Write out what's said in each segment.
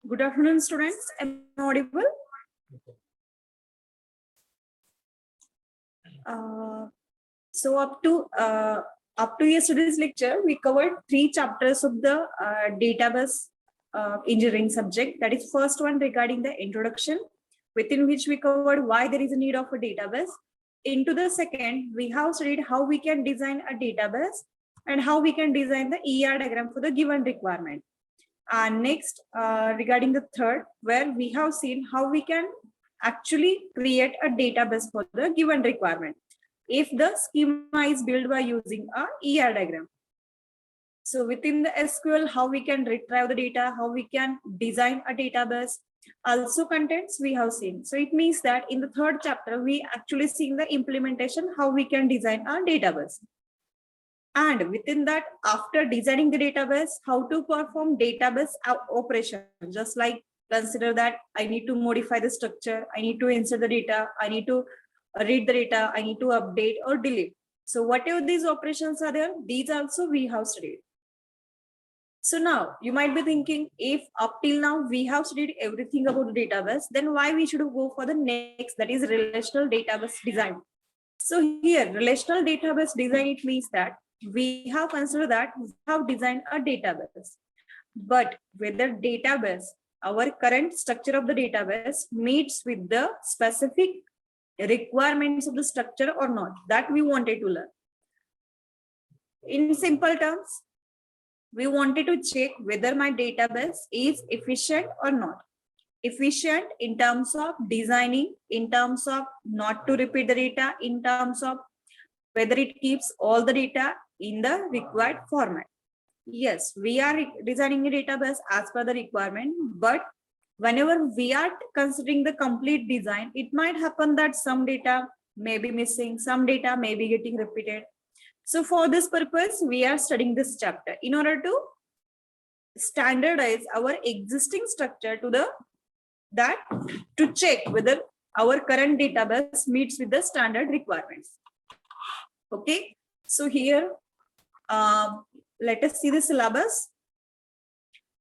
Good afternoon, students. Am I audible? Uh, so up to yesterday's lecture, we covered 3 chapters of the database engineering subject. That is first one regarding the introduction, within which we covered why there is a need of a database. Into the second, we have studied how we can design a database and how we can design the ER diagram for the given requirement. And next, regarding the third, where we have seen how we can actually create a database for the given requirement if the schema is built by using a ER diagram. So within the SQL, how we can retrieve the data, how we can design a database, also contents we have seen. So it means that in the third chapter, we actually seen the implementation, how we can design a database. And within that, after designing the database, how to perform database operation, just like consider that I need to modify the structure, I need to insert the data, I need to read the data, I need to update or delete. So whatever these operations are there, these also we have studied. So now you might be thinking, if up till now we have studied everything about the database, then why we should go for the next, that is relational database design. So here, relational database design, it means that we have considered that we have designed a database, but whether database, our current structure of the database meets with the specific requirements of the structure or not, that we wanted to learn. In simple terms, we wanted to check whether my database is efficient or not. Efficient in terms of designing, in terms of not to repeat the data, in terms of whether it keeps all the data in the required format. Yes, we are designing a database as per the requirement, but whenever we are considering the complete design, it might happen that some data may be missing, some data may be getting repeated. So for this purpose, we are studying this chapter in order to standardize our existing structure to check whether our current database meets with the standard requirements. Okay, so here, let us see the syllabus.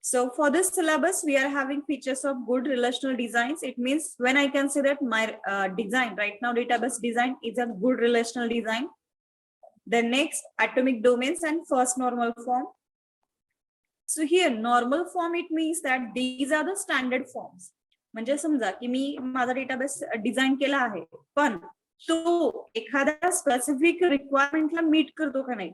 So for this syllabus, we are having features of good relational designs. It means when I can say that my design right now, database design is a good relational design. The next, atomic domains and first normal form. So here, normal form, it means that these are the standard forms. म्हणजे समजा की मी माझा database design केला आहे, पण तो एखाद्या specific रिक्वायरमेंटला meet करतो का नाही.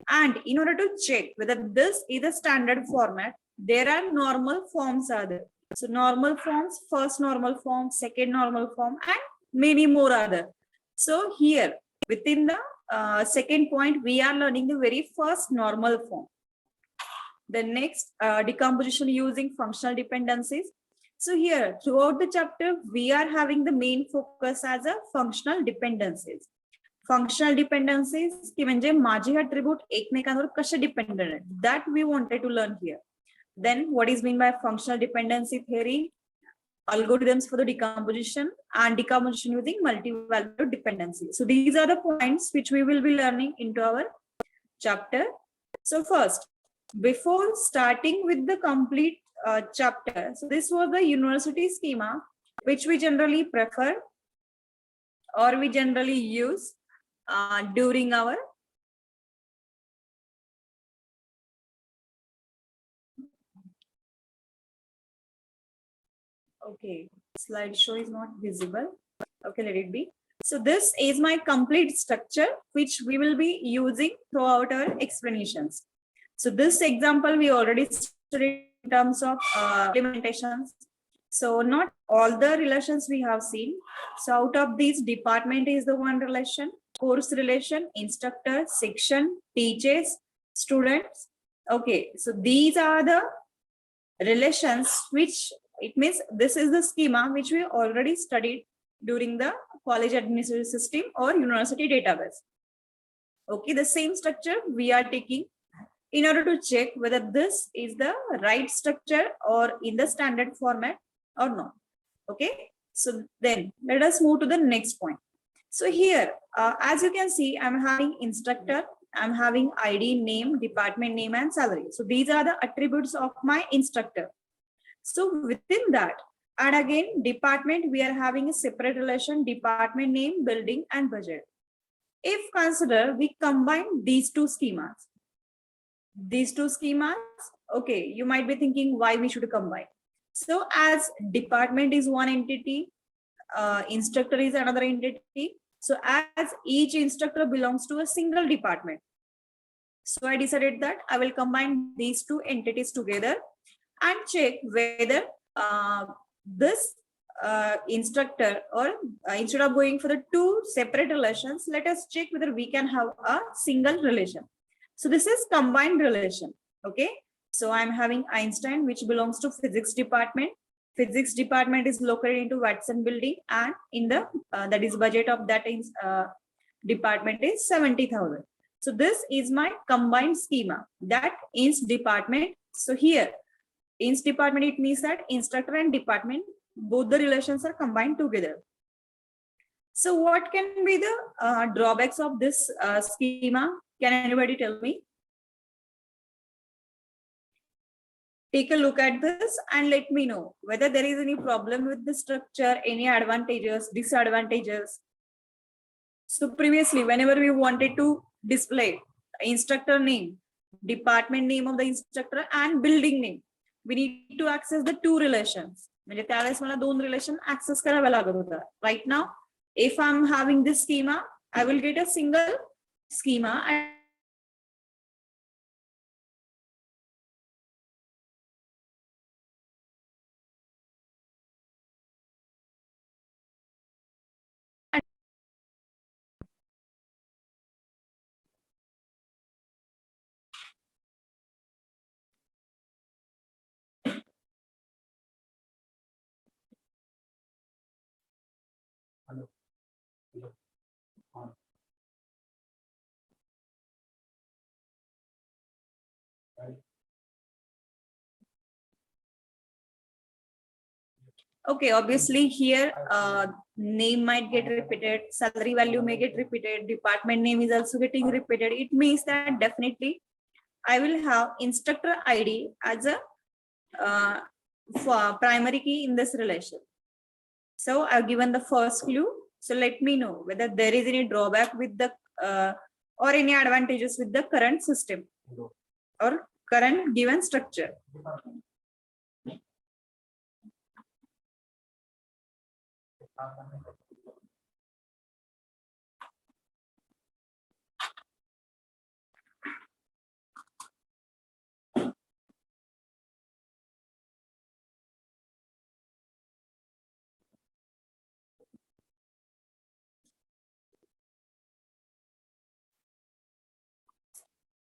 And in order to check whether this is a standard format, there are normal forms are there. So normal forms, first normal form, second normal form, and many more other. So here, within the second point, we are learning the very first normal form. The next, decomposition using functional dependencies. So here, throughout the chapter, we are having the main focus as a functional dependencies. Functional dependencies, की म्हणजे माझे attribute एकमेकांवर कसे dependent आहेत, that we wanted to learn here. Then what is meant by functional dependency theory, algorithms for the decomposition, and decomposition using multi-valued dependency. So these are the points which we will be learning into our chapter. So first, before starting with the complete chapter, so this was the university schema which we generally prefer or we generally use during our okay, slideshow is not visible. Okay, let it be. So this is my complete structure which we will be using throughout our explanations. So this example we already studied in terms of implementations. So not all the relations we have seen. So out of these, department is the one relation, course relation, instructor, section, teachers, students. Okay, so these are the relations which it means this is the schema which we already studied during the college administrative system or university database. Okay, the same structure we are taking in order to check whether this is the right structure or in the standard format or not. Okay, so then let us move to the next point. So here, as you can see, I'm having instructor, I'm having ID, name, department name, and salary. So these are the attributes of my instructor. So within that, and again, department, we are having a separate relation, department name, building, and budget. If consider, we combine these two schemas. Okay, you might be thinking why we should combine. So as department is one entity, instructor is another entity. So as each instructor belongs to a single department. So I decided that I will combine these two entities together and check whether this instructor, or instead of going for the two separate relations, let us check whether we can have a single relation. So this is combined relation. Okay. So I'm having Einstein, which belongs to physics department. Physics department is located into Watson building, and in the that is budget of that department is 70,000. So this is my combined schema, that ins department. So here ins department, it means that instructor and department, both the relations are combined together. So what can be the drawbacks of this schema? Can anybody tell me? Take a look at this and let me know whether there is any problem with the structure, any advantages, disadvantages. So previously, whenever we wanted to display instructor name, department name of the instructor, and building name, we need to access the two relations. म्हणजे त्यावेळेस मला दोन relation access करावे लागत होतं. Right now, if I'm having this schema, I will get a single schema and okay, obviously here name might get repeated, salary value may get repeated, department name is also getting repeated. It means that definitely I will have instructor ID as a primary key in this relation. So I've given the first clue. So let me know whether there is any drawback with the or any advantages with the current system or current given structure.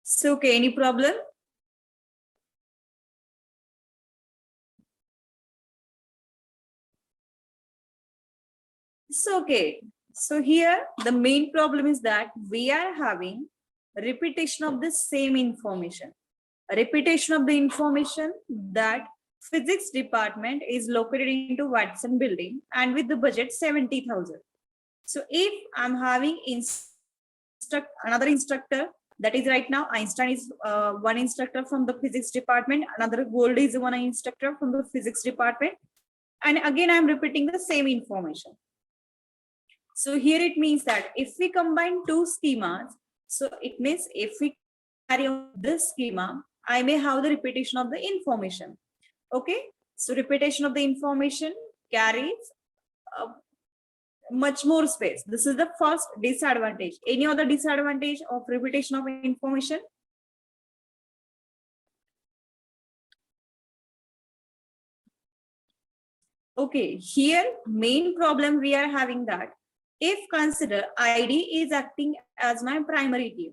So, okay, any problem? So, okay. So here the main problem is that we are having repetition of the same information. A repetition of the information that physics department is located into Watson building and with the budget 70,000. So if I'm having another instructor, that is right now Einstein is one instructor from the physics department, another Gold is one instructor from the physics department, and again I'm repeating the same information. So here it means that if we combine two schemas, so it means if we carry on this schema, I may have the repetition of the information. Okay, so repetition of the information carries much more space. This is the first disadvantage. Any other disadvantage of repetition of information? Okay, here main problem we are having that if consider ID is acting as my primary key.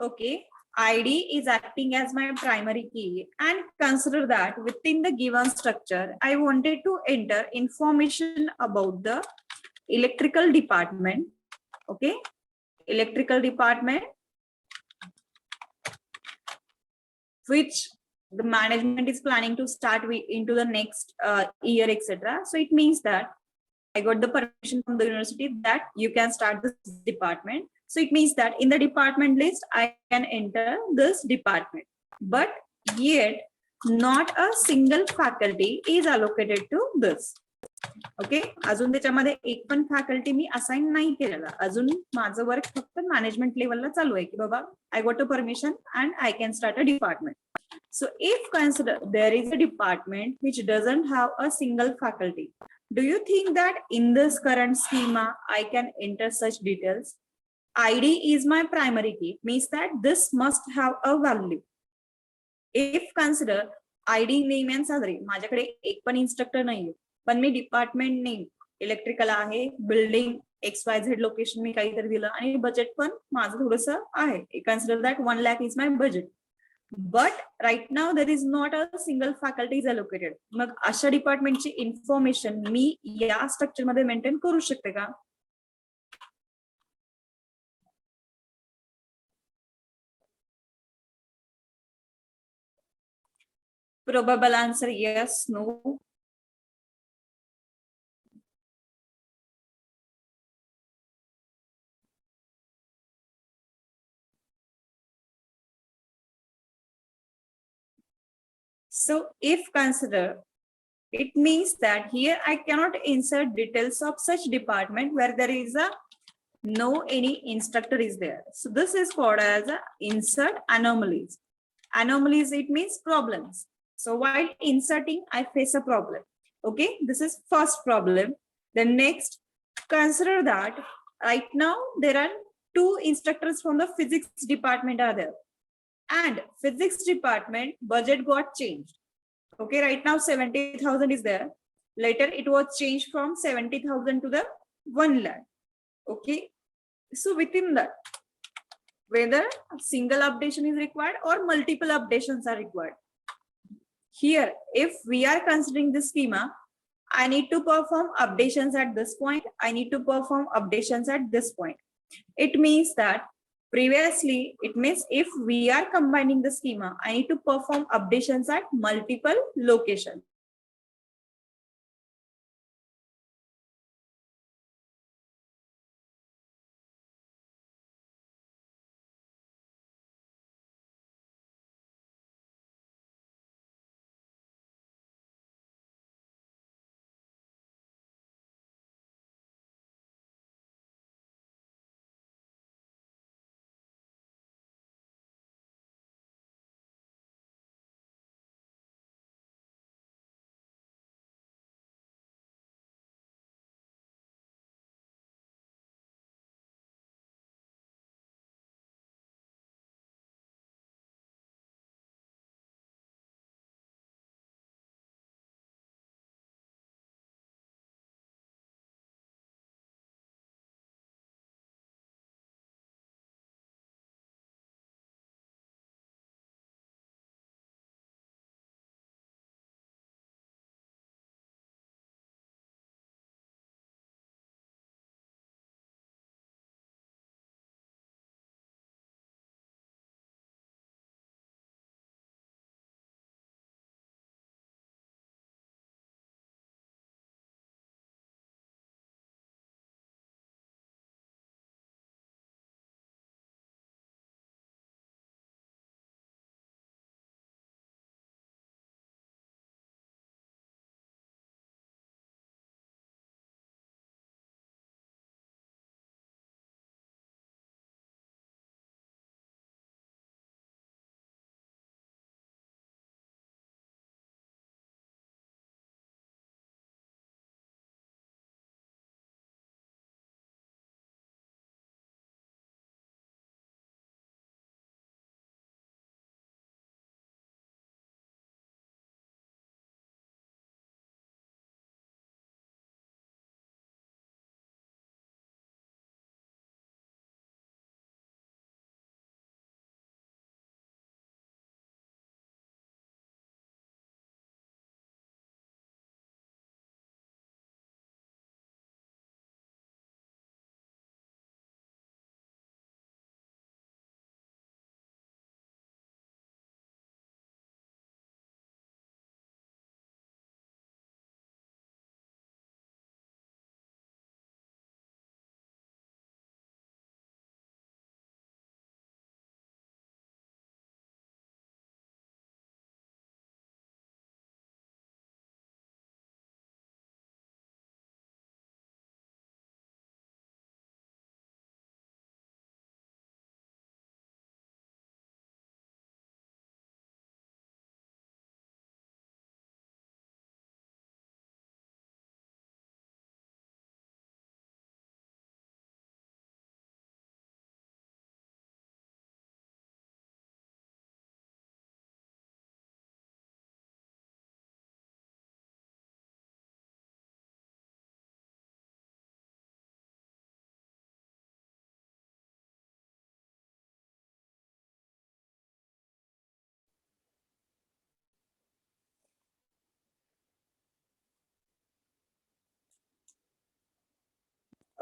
Okay, ID is acting as my primary key, and consider that within the given structure, I wanted to enter information about the electrical department. Okay, electrical department, which the management is planning to start into the next year, etc. So it means that I got the permission from the university that you can start this department. So it means that in the department list, I can enter this department. But yet, not a single faculty is allocated to this. Okay, अजून त्याच्यामध्ये एक पण faculty मी assign नाही केलेला. अजून माझं work फक्त management लेवलला चालू आहे की बाबा I got a permission and I can start a department. So if consider there is a department which doesn't have a single faculty, do you think that in this current schema I can enter such details? ID is my primary key, means that this must have a value. If consider ID name and salary, माझ्याकडे एक पण instructor नाहीये, पण मी department name electrical आहे, building XYZ location मी काहीतरी दिलं आणि बजेट पण माझं थोडस आहे. कन्सिडर दॅट 1 lakh इज my budget. But right now there is not a single faculty is allocated. मग अशा डिपार्टमेंटची इन्फॉर्मेशन मी या स्ट्रक्चर मध्ये मेंटेन करू शकते का? Probable answer yes, no. So if consider, it means that here I cannot insert details of such department where there is a no any instructor is there. So this is called as a insert anomalies. Anomalies, it means problems. So while inserting, I face a problem. Okay, this is first problem. The next, consider that right now there are two instructors from the physics department are there, and physics department budget got changed. Okay, right now 70,000 is there. Later it was changed from 70,000 to the 1 lakh. Okay, so within that, whether a single updation is required or multiple updations are required. Here, if we are considering this schema, I need to perform updations at this point. I need to perform updations at this point. It means that previously, it means if we are combining the schema, I need to perform updations at multiple locations.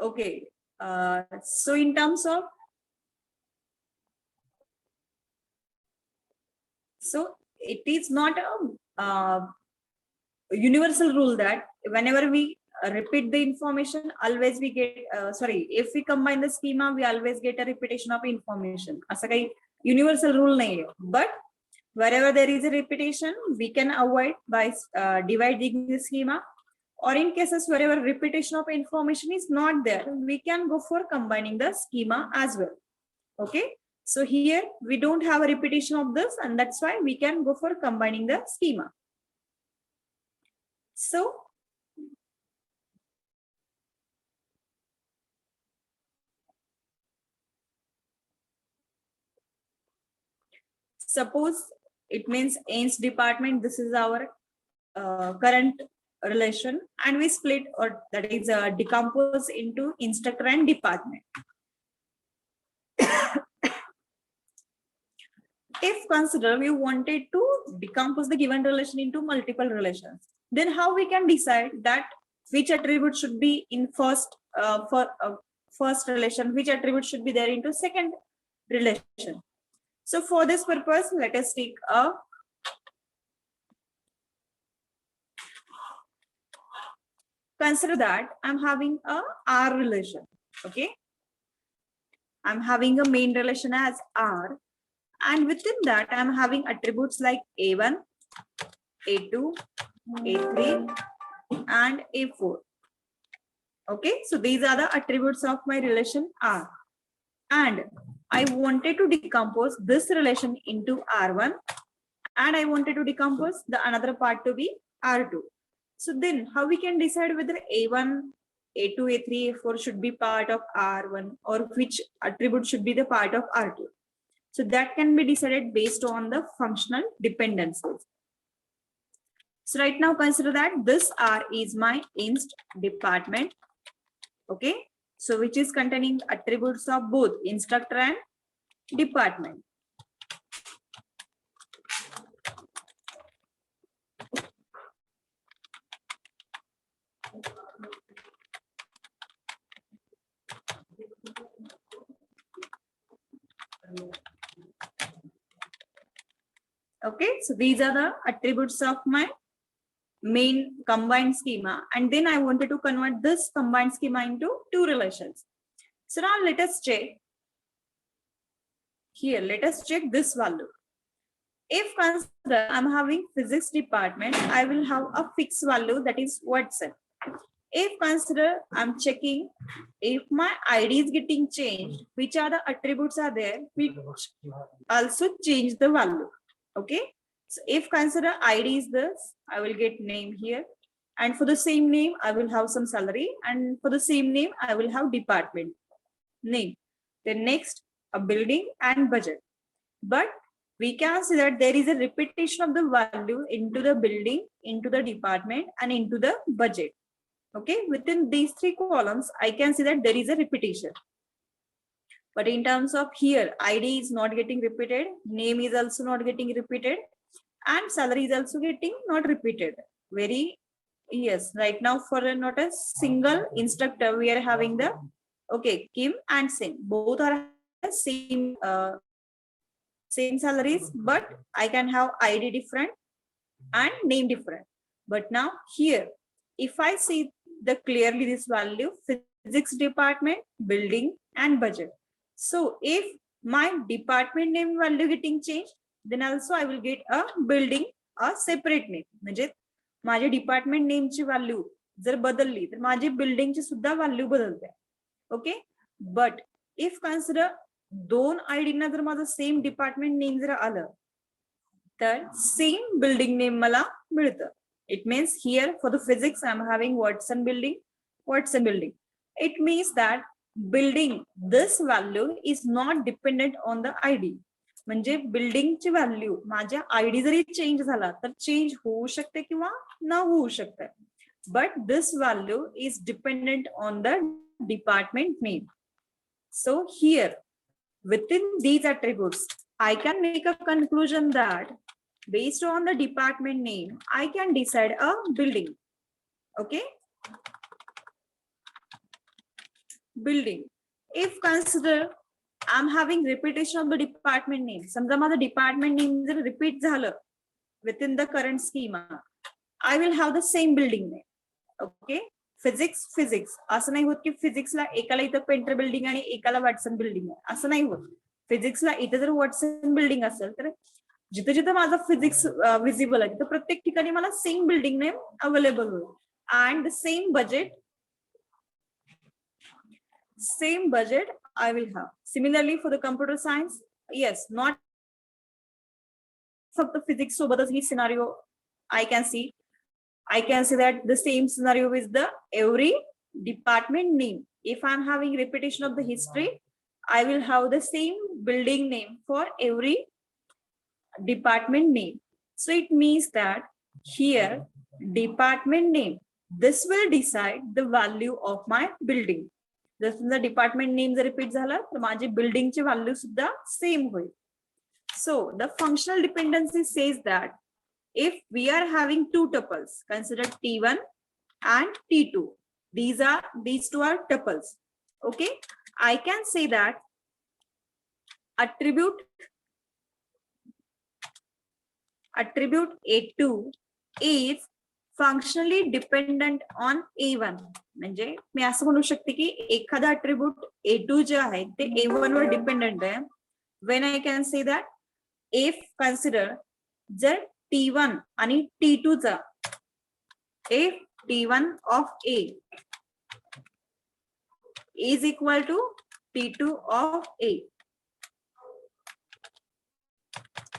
Okay. So in terms of, so it is not a universal rule that whenever we repeat the information, always we get, sorry, if we combine the schema, we always get a repetition of information. Asa kai universal rule nahi hai. But wherever there is a repetition, we can avoid by dividing the schema. Or in cases wherever repetition of information is not there, we can go for combining the schema as well. Okay. So here we don't have a repetition of this, and that's why we can go for combining the schema. So suppose it means ends department, this is our current relation, and we split, or that is decompose into instructor and department. If consider we wanted to decompose the given relation into multiple relations, then how we can decide that which attribute should be in first first relation, which attribute should be there into second relation. So for this purpose, let us take a consider that I'm having a R relation. Okay, I'm having a main relation as R, and within that I'm having attributes like A1, A2, A3, and A4. Okay, so these are the attributes of my relation R, and I wanted to decompose this relation into R1, and I wanted to decompose the another part to be R2. So then how we can decide whether A1, A2, A3, A4 should be part of R1 or which attribute should be the part of R2? So that can be decided based on the functional dependencies. So right now consider that this R is my inst department. Okay, so which is containing attributes of both instructor and department. Okay, so these are the attributes of my main combined schema, and then I wanted to convert this combined schema into two relations. So now let us check here. Let us check this value. If consider I'm having physics department, I will have a fixed value, that is Watson. If consider I'm checking if my ID is getting changed, which are the attributes are there, which also change the value. Okay, so if consider ID is this, I will get name here, and for the same name I will have some salary, and for the same name I will have department name. Then next a building and budget. But we can see that there is a repetition of the value into the building, into the department, and into the budget. Okay, within these three columns, I can see that there is a repetition. But in terms of here, ID is not getting repeated, name is also not getting repeated, and salary is also getting not repeated. Very, yes, right now for not a single instructor, we are having the, okay, Kim and Singh, both are same same salaries, but I can have ID different and name different. But now here, if I see the clearly this value, physics department, building and budget. So if my department name value getting changed, then also I will get a building a separate name. म्हणजे माझ्या department नेमची value जर बदलली तर माझी बिल्डिंगची सुद्धा value बदलते. Okay, but if consider दोन आयडीना जर माझं सेम डिपार्टमेंट नेम जर आलं तर सेम बिल्डिंग नेम मला मिळतं. It means here for the physics I'm having Watson building. It means that building this value is not dependent on the ID. म्हणजे बिल्डिंगची value माझ्या आयडी जरी चेंज झाला तर change होऊ शकते किंवा न होऊ शकते. But this value is dependent on the department name. So here within these attributes, I can make a conclusion that based on the department name, I can decide a building. Okay. building. If consider I'm having repetition of the department name. समजा माझं department name जर repeat झालं within the current schema, I will have the same building name. Okay. Physics असं नाही होत की फिजिक्सला एकाला इथं पेंटर बिल्डिंग आणि एकाला वॉटसन बिल्डिंग आहे असं नाही होत. फिजिक्सला इथं जर वॉटसन बिल्डिंग असेल तर जिथं जिथं माझं फिजिक्स विजिबल आहे तिथं प्रत्येक ठिकाणी मला सेम बिल्डिंग नेम अवेलेबल होईल. And the same budget I will have. Similarly for the computer science, yes, not फक्त फिजिक्स सोबतच ही scenario I can say that the same scenario with the every department name. If I'm having repetition of the history, I will have the same building name for every department name. So it means that here department name, this will decide the value of my building. जर समजा department name जर repeat झाला तर माझी बिल्डिंगची value सुद्धा same होईल. So the functional dependency says that if we are having two tuples, consider T1 and T2. These two are tuples. Okay, I can say that attribute A2 is functionally dependent on A1. म्हणजे मी असं म्हणू शकते की एखादा attribute A2 जे आहे ते A1 वर dependent आहे. When I can say that if consider जर T1 आणि T2 चा if T1 of A is equal to T2 of A,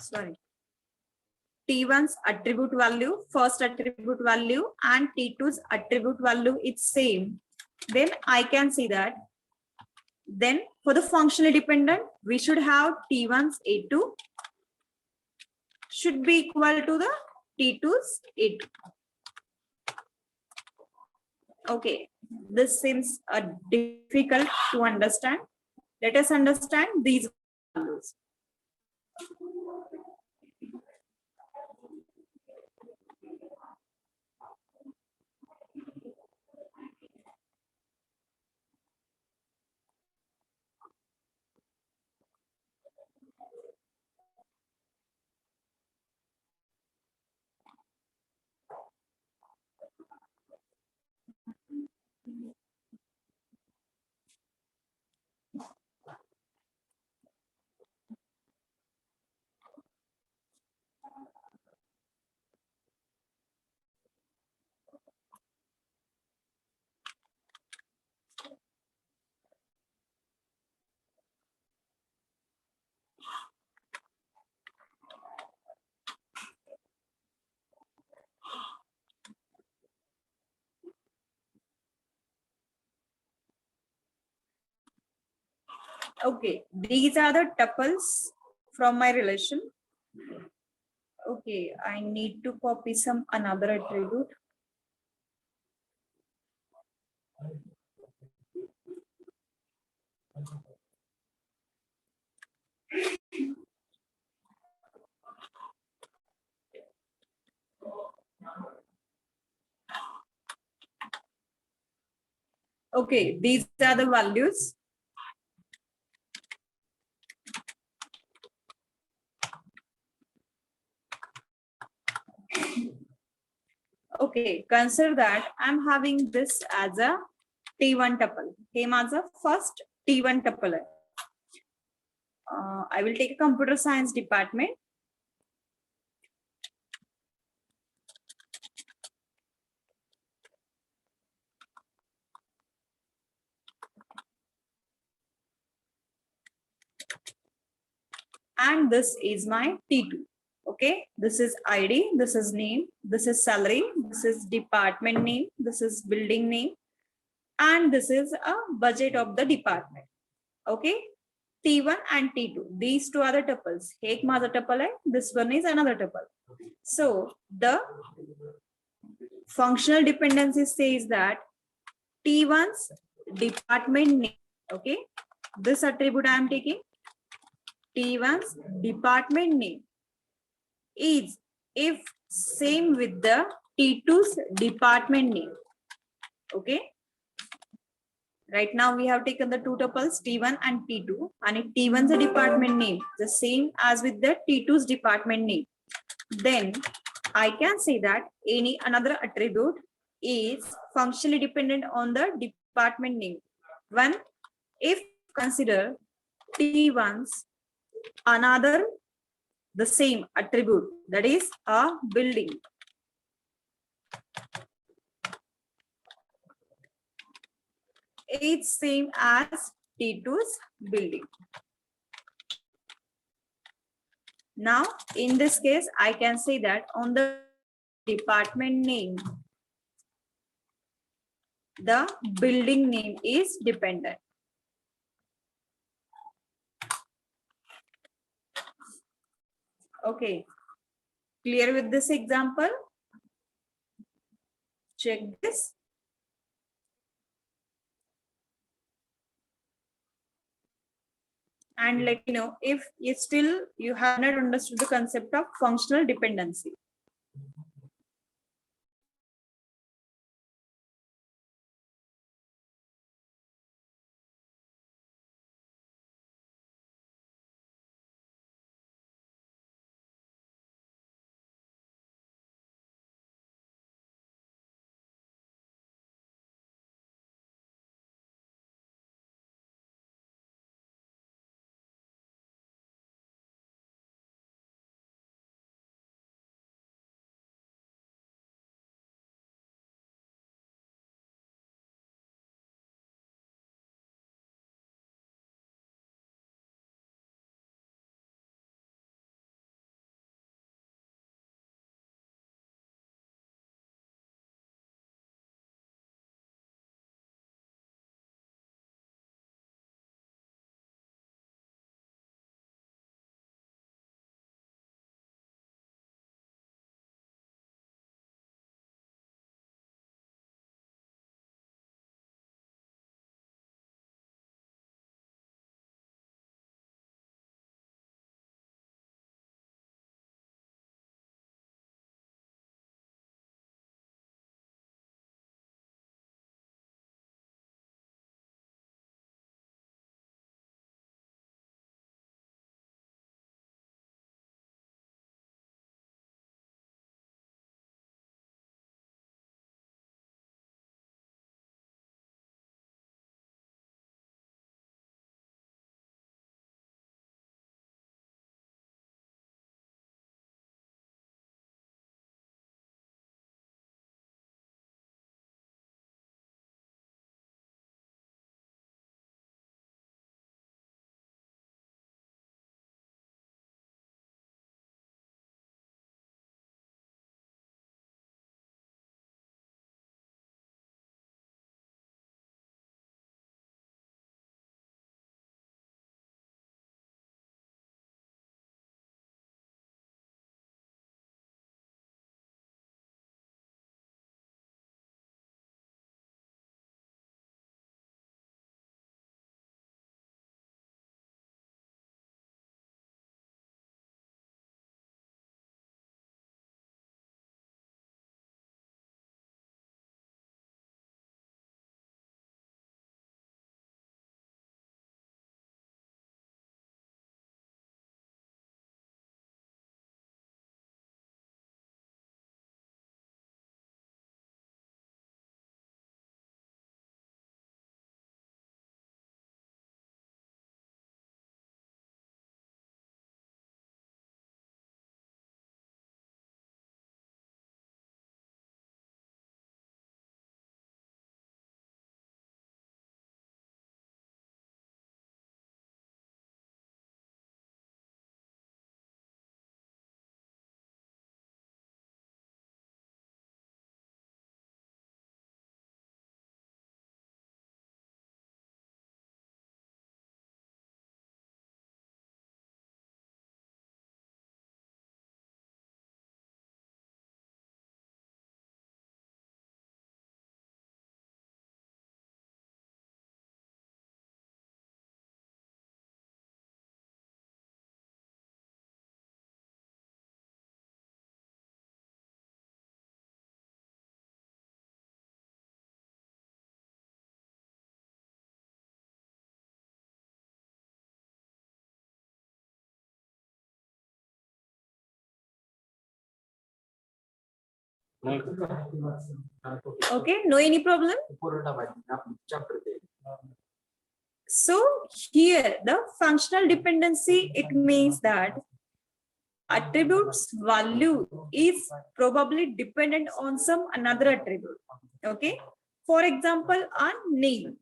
sorry, T1's attribute value, first attribute value and T2's attribute value is same, then I can see that then for the functionally dependent we should have T1's A2 should be equal to the T2's A2. Okay, this seems difficult to understand. Let us understand these values. Okay, these are the tuples from my relation. Okay, I need to copy some another attribute. Okay, these are the values. Okay, consider that I'm having this as a T1 tuple. He as a first T1 tuple. I will take a computer science department. And this is my T2. Okay, this is ID, this is name, this is salary, this is department name, this is building name, and this is a budget of the department. Okay, T1 and T2, these two are the tuples. Ek माझा tuple hai, this one is another tuple. So the functional dependency says that T1's department name, okay, this attribute I am taking, T1's department name is if same with the T2's department name. Okay, Right now we have taken the two tuples T1 and T2, and if T1 is a department name, the same as with the T2's department name, then I can say that any another attribute is functionally dependent on the department name. When if consider T1's another the same attribute, that is a building. It's same as T2's building. Now, in this case, I can say that on the department name, the building name is dependent. Okay, clear with this example? Check this. And let me know if still you have not understood the concept of functional dependency. Okay, no any problem. So here the functional dependency, it means that attribute's value is probably dependent on some another attribute. Okay, for example, a name.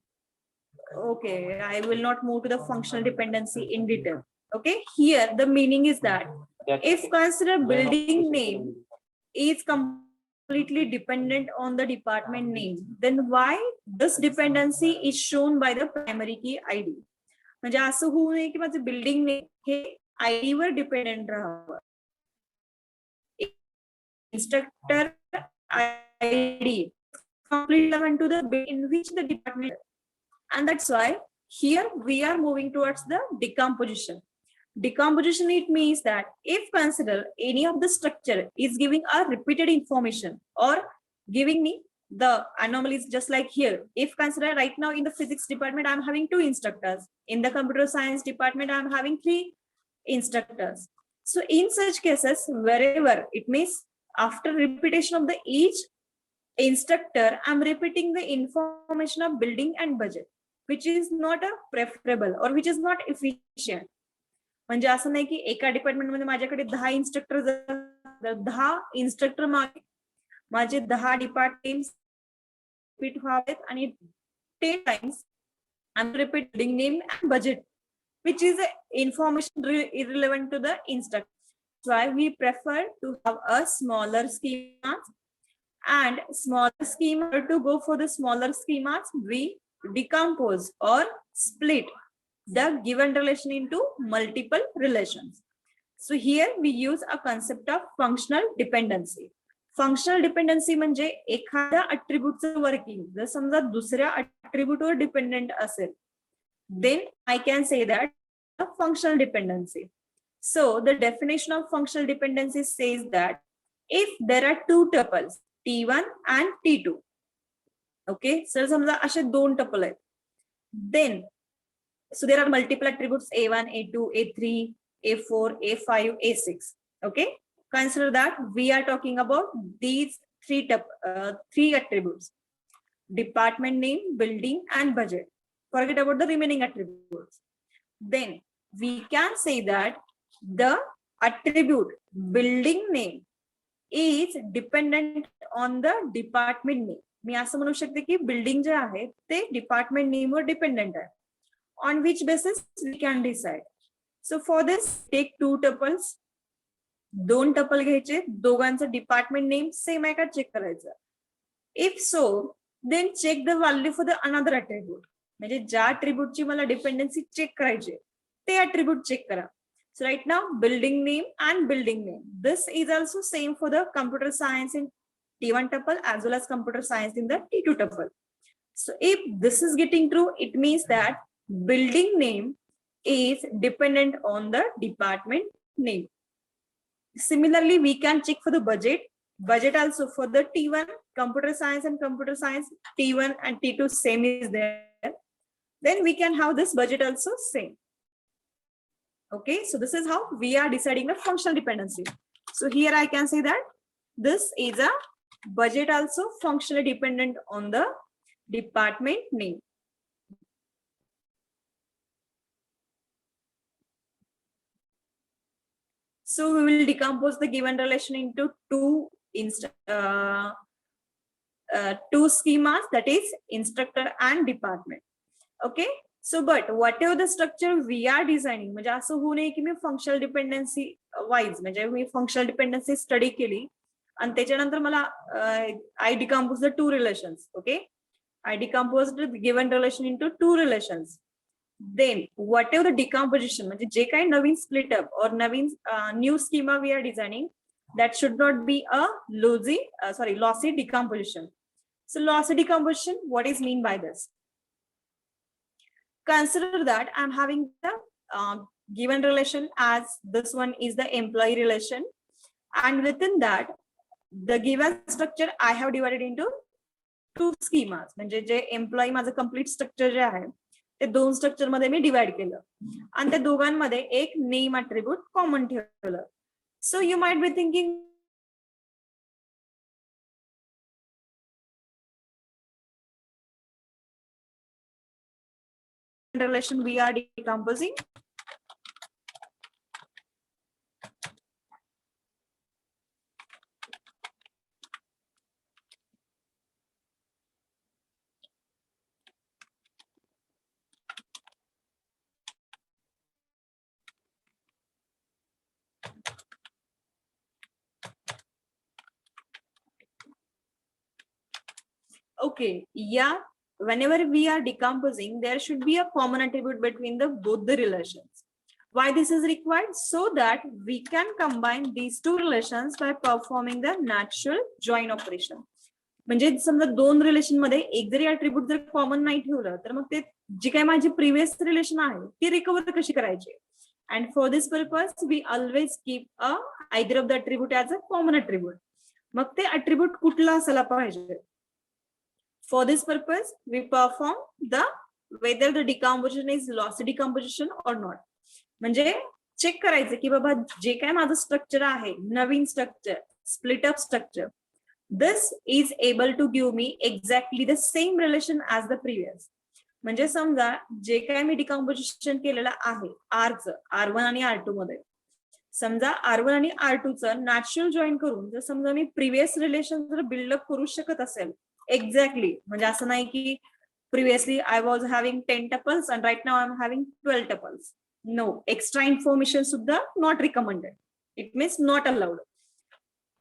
Okay, I will not move to the functional dependency in detail. Okay, here the meaning is that if consider building name is completely dependent on the department name, then why this dependency is shown by the primary key ID? म्हणजे असं होऊ नये की माझं building name हे ID वर dependent राहावं. Instructor ID completely relevant to the in which the department, and that's why here we are moving towards the decomposition. Decomposition, it means that if consider any of the structure is giving a repeated information or giving me the anomalies, just like here, if consider right now in the physics department I'm having 2 instructors, in the computer science department I'm having 3 instructors. So in such cases, wherever it means after repetition of the each instructor, I'm repeating the information of building and budget, which is not a preferable or which is not efficient. म्हणजे असं नाही की एका डिपार्टमेंटमध्ये माझ्याकडे 10 instructor, 10 instructor मागे माझे 10 department repeat व्हावेत आणि 10 times I'm repeating name and budget, which is information irrelevant to the instructor. That's why we prefer to have a smaller schema, and smaller schema, to go for the smaller schemas, we decompose or split the given relation into multiple relations. So here we use a concept of functional dependency. Functional dependency म्हणजे एखाद्या attributeचं working जर समजा दुसऱ्या attribute वर dependent असेल, then I can say that a functional dependency. So the definition of functional dependency says that if there are 2 tuples, T1 and T2, okay, so समजा असे 2 tuple आहेत, then so there are multiple attributes A1, A2, A3, A4, A5, A6. Okay, consider that we are talking about these 3 attributes: department name, building, and budget. Forget about the remaining attributes. Then we can say that the attribute building name is dependent on the department name. मी असं म्हणू शकते की building जे आहे ते department name were dependent आहे. On which basis we can decide? So for this, take 2 tuples, 2 tuple घ्यायचे, दोघांचं department name same आहे का चेक करायचं. If so, then check the value for the another attribute. म्हणजे ज्या attribute मला dependency check करायची ते attribute चेक करा. So right now building name and building name, this is also same for the computer science in T1 tuple as well as computer science in the T2 tuple. So if this is getting true, it means that building name is dependent on the department name. Similarly, we can check for the budget. Budget also for the T1 computer science and computer science, T1 and T2 same is there. Then we can have this budget also same. Okay, so this is how we are deciding the functional dependency. So here I can say that this is a budget also functionally dependent on the department name. So we will decompose the given relation into 2 schemas, that is instructor and department. Okay, so but whatever the structure we are designing, म्हणजे असं होऊ नये की मी functional dependency wise म्हणजे मी functional dependency study केली आणि त्याच्यानंतर मला I decompose the 2 relations. Okay, I decomposed the given relation into 2 relations. Then whatever the decomposition म्हणजे जे काही नवीन split up or Naveen new schema we are designing, that should not be a lossy decomposition. So lossy decomposition, what is mean by this? Consider that I'm having the given relation as this one is the employee relation, and within that the given structure I have divided into 2 schemas. म्हणजे जे employee माझं complete structure जे आहे ते 2 structure मध्ये मी divide केलं आणि त्या दोघांमध्ये एक नेम अट्रिब्यूट कॉमन ठेवलं. So you might be thinking relation we are decomposing? Okay, yeah. Whenever we are decomposing, there should be a common attribute between the both the relations. Why this is required? So that we can combine these two relations by performing the natural join operation. म्हणजे समजा दोन relation मध्ये एक जरी attribute जर common नाही ठेवलं तर मग ते जी काही माझी प्रिव्हियस रिलेशन आहे ती रिकवर कशी करायची. And for this purpose we always keep a either of the attribute as a common attribute. मग ते अट्रिब्यूट कुठला असायला पाहिजे. For this purpose, we perform the whether the decomposition is lossy decomposition or not. म्हणजे check करायचं की बाबा जे काय माझं स्ट्रक्चर आहे नवीन structure split up structure this is able to give me exactly the same relation as the previous. म्हणजे समजा जे काय मी डिकॉम्पोजिशन केलेलं आहे आरचं R1 आणि R2 मध्ये समजा R1 आणि R2 चं नॅचरल जॉईन करून जर समजा मी प्रिव्हियस रिलेशन जर बिल्डअप करू शकत असेल एक्झॅक्टली म्हणजे असं नाही की previously I was having 10 tuples and right now I am having 12 tuples. No, extra information सुद्धा not recommended. It means not allowed.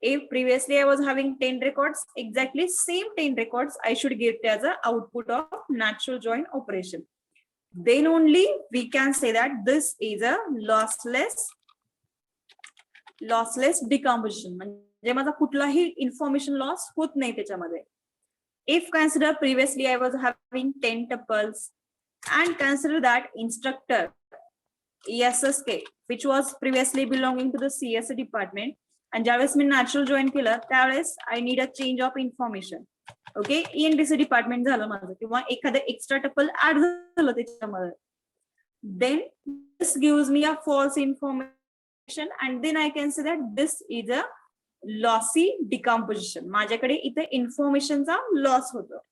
If previously I was having 10 records, exactly same 10 records I should get as a output of natural join operation. Then only we can say that this is a lossless decomposition. म्हणजे माझा कुठलाही information loss होत नाही त्याच्यामध्ये. If consider previously I was having 10 tuples and consider that instructor ESSK which was previously belonging to the CSE department आणि ज्यावेळेस मी natural join केलं त्यावेळेस I need a change of information. Okay, ENTC department झालं माझं किंवा एखादं extra tuple add झालं त्याच्यामध्ये. Then this gives me a false information and then I can say that this is a lossy decomposition. माझ्याकडे इथे इन्फॉर्मेशनचा लॉस होतो.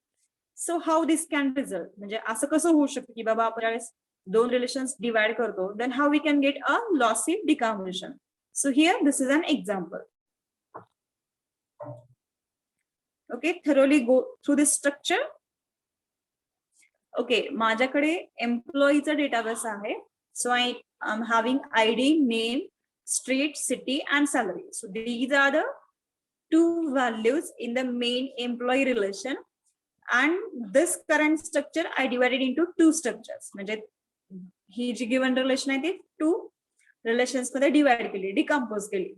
So how this can result म्हणजे असं कसं होऊ शकतं की बाबा आपण ज्यावेळेस दोन रिलेशन्स डिवाइड करतो then how we can get a lossy decomposition. So here this is an example. Okay, thoroughly go through this structure. Okay, माझ्याकडे एम्प्लॉईचा डेटाबेस आहे. So I am having ID, name, street, city and salary. So these are the two values in the main employee relation. And this current structure I divided into two structures. म्हणजे ही जी given relation आहे ती two relations मध्ये divide केली decompose केली.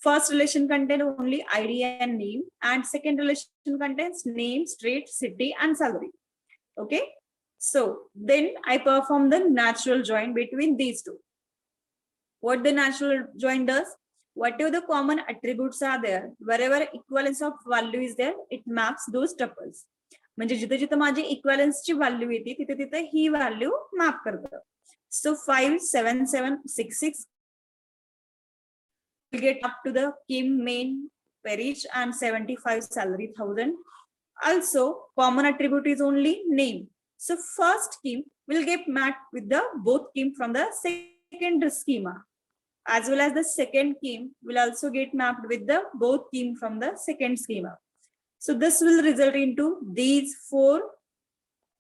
First relation contain only ID and name and second relation contains name street city and salary. Okay, so then I perform the natural join between these two. What the natural join does, whatever the common attributes are there, wherever equivalence of value is there, it maps those tuples. म्हणजे जिथे जिथे माझी इक्वॅलन्स ची value येते तिथे तिथे ही value map करतं. So 5, 7, 7, 6, 6 will get up to the Kim main parish and 75 salary 1000. Also, common attribute is only name. So first Kim will get mapped with the both Kim from the second schema, as well as the second Kim will also get mapped with the both Kim from the second schema. So this will result into these 4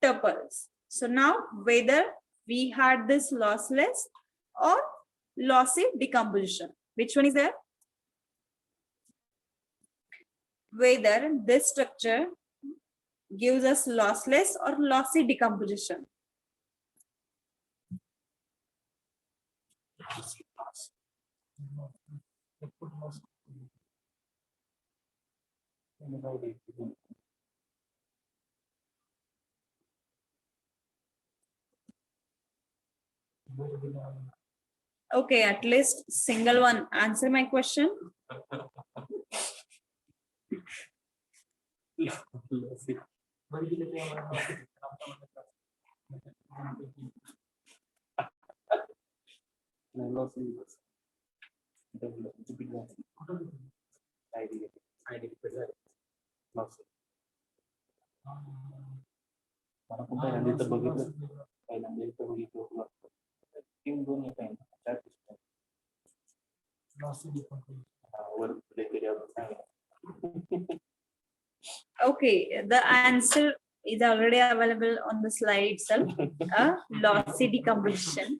tuples. So now whether we had this lossless or lossy decomposition. Which one is there? Whether this structure gives us lossless or lossy decomposition. Okay, at least single one answer my question. Okay, the answer is already available on the slide itself. Lossy decomposition.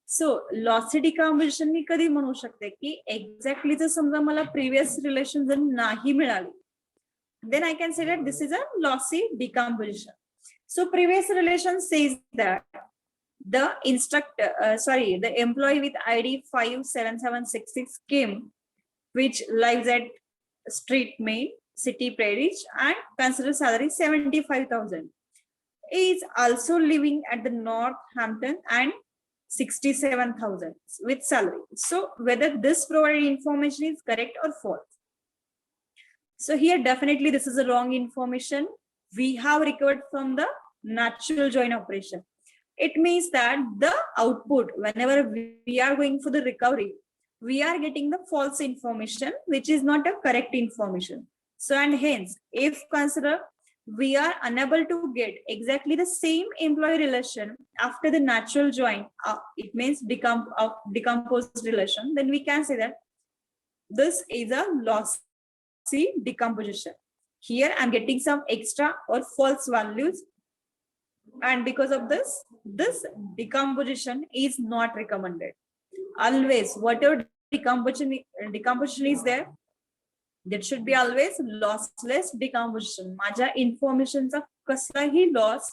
So lossy decomposition मी कधी म्हणू शकते की exactly जर समजा मला previous relation जर नाही मिळाली, then I can say that this is a lossy decomposition. So previous relation says that the the employee with ID 57766 Kim, which lives at Street Main, City Parish, and considers salary 75,000, is also living at the Northampton and 67,000 with salary. So whether this provided information is correct or false. So here definitely this is a wrong information. We have recovered from the natural join operation. It means that the output, whenever we are going for the recovery, we are getting the false information, which is not a correct information. So and hence, if consider we are unable to get exactly the same employee relation after the natural join, it means decomposed relation, then we can say that this is a lossy decomposition. Here I'm getting some extra or false values, and because of this decomposition is not recommended. Always whatever decomposition is there, that should be always lossless decomposition. माझ्या इन्फॉर्मेशनचा कसलाही loss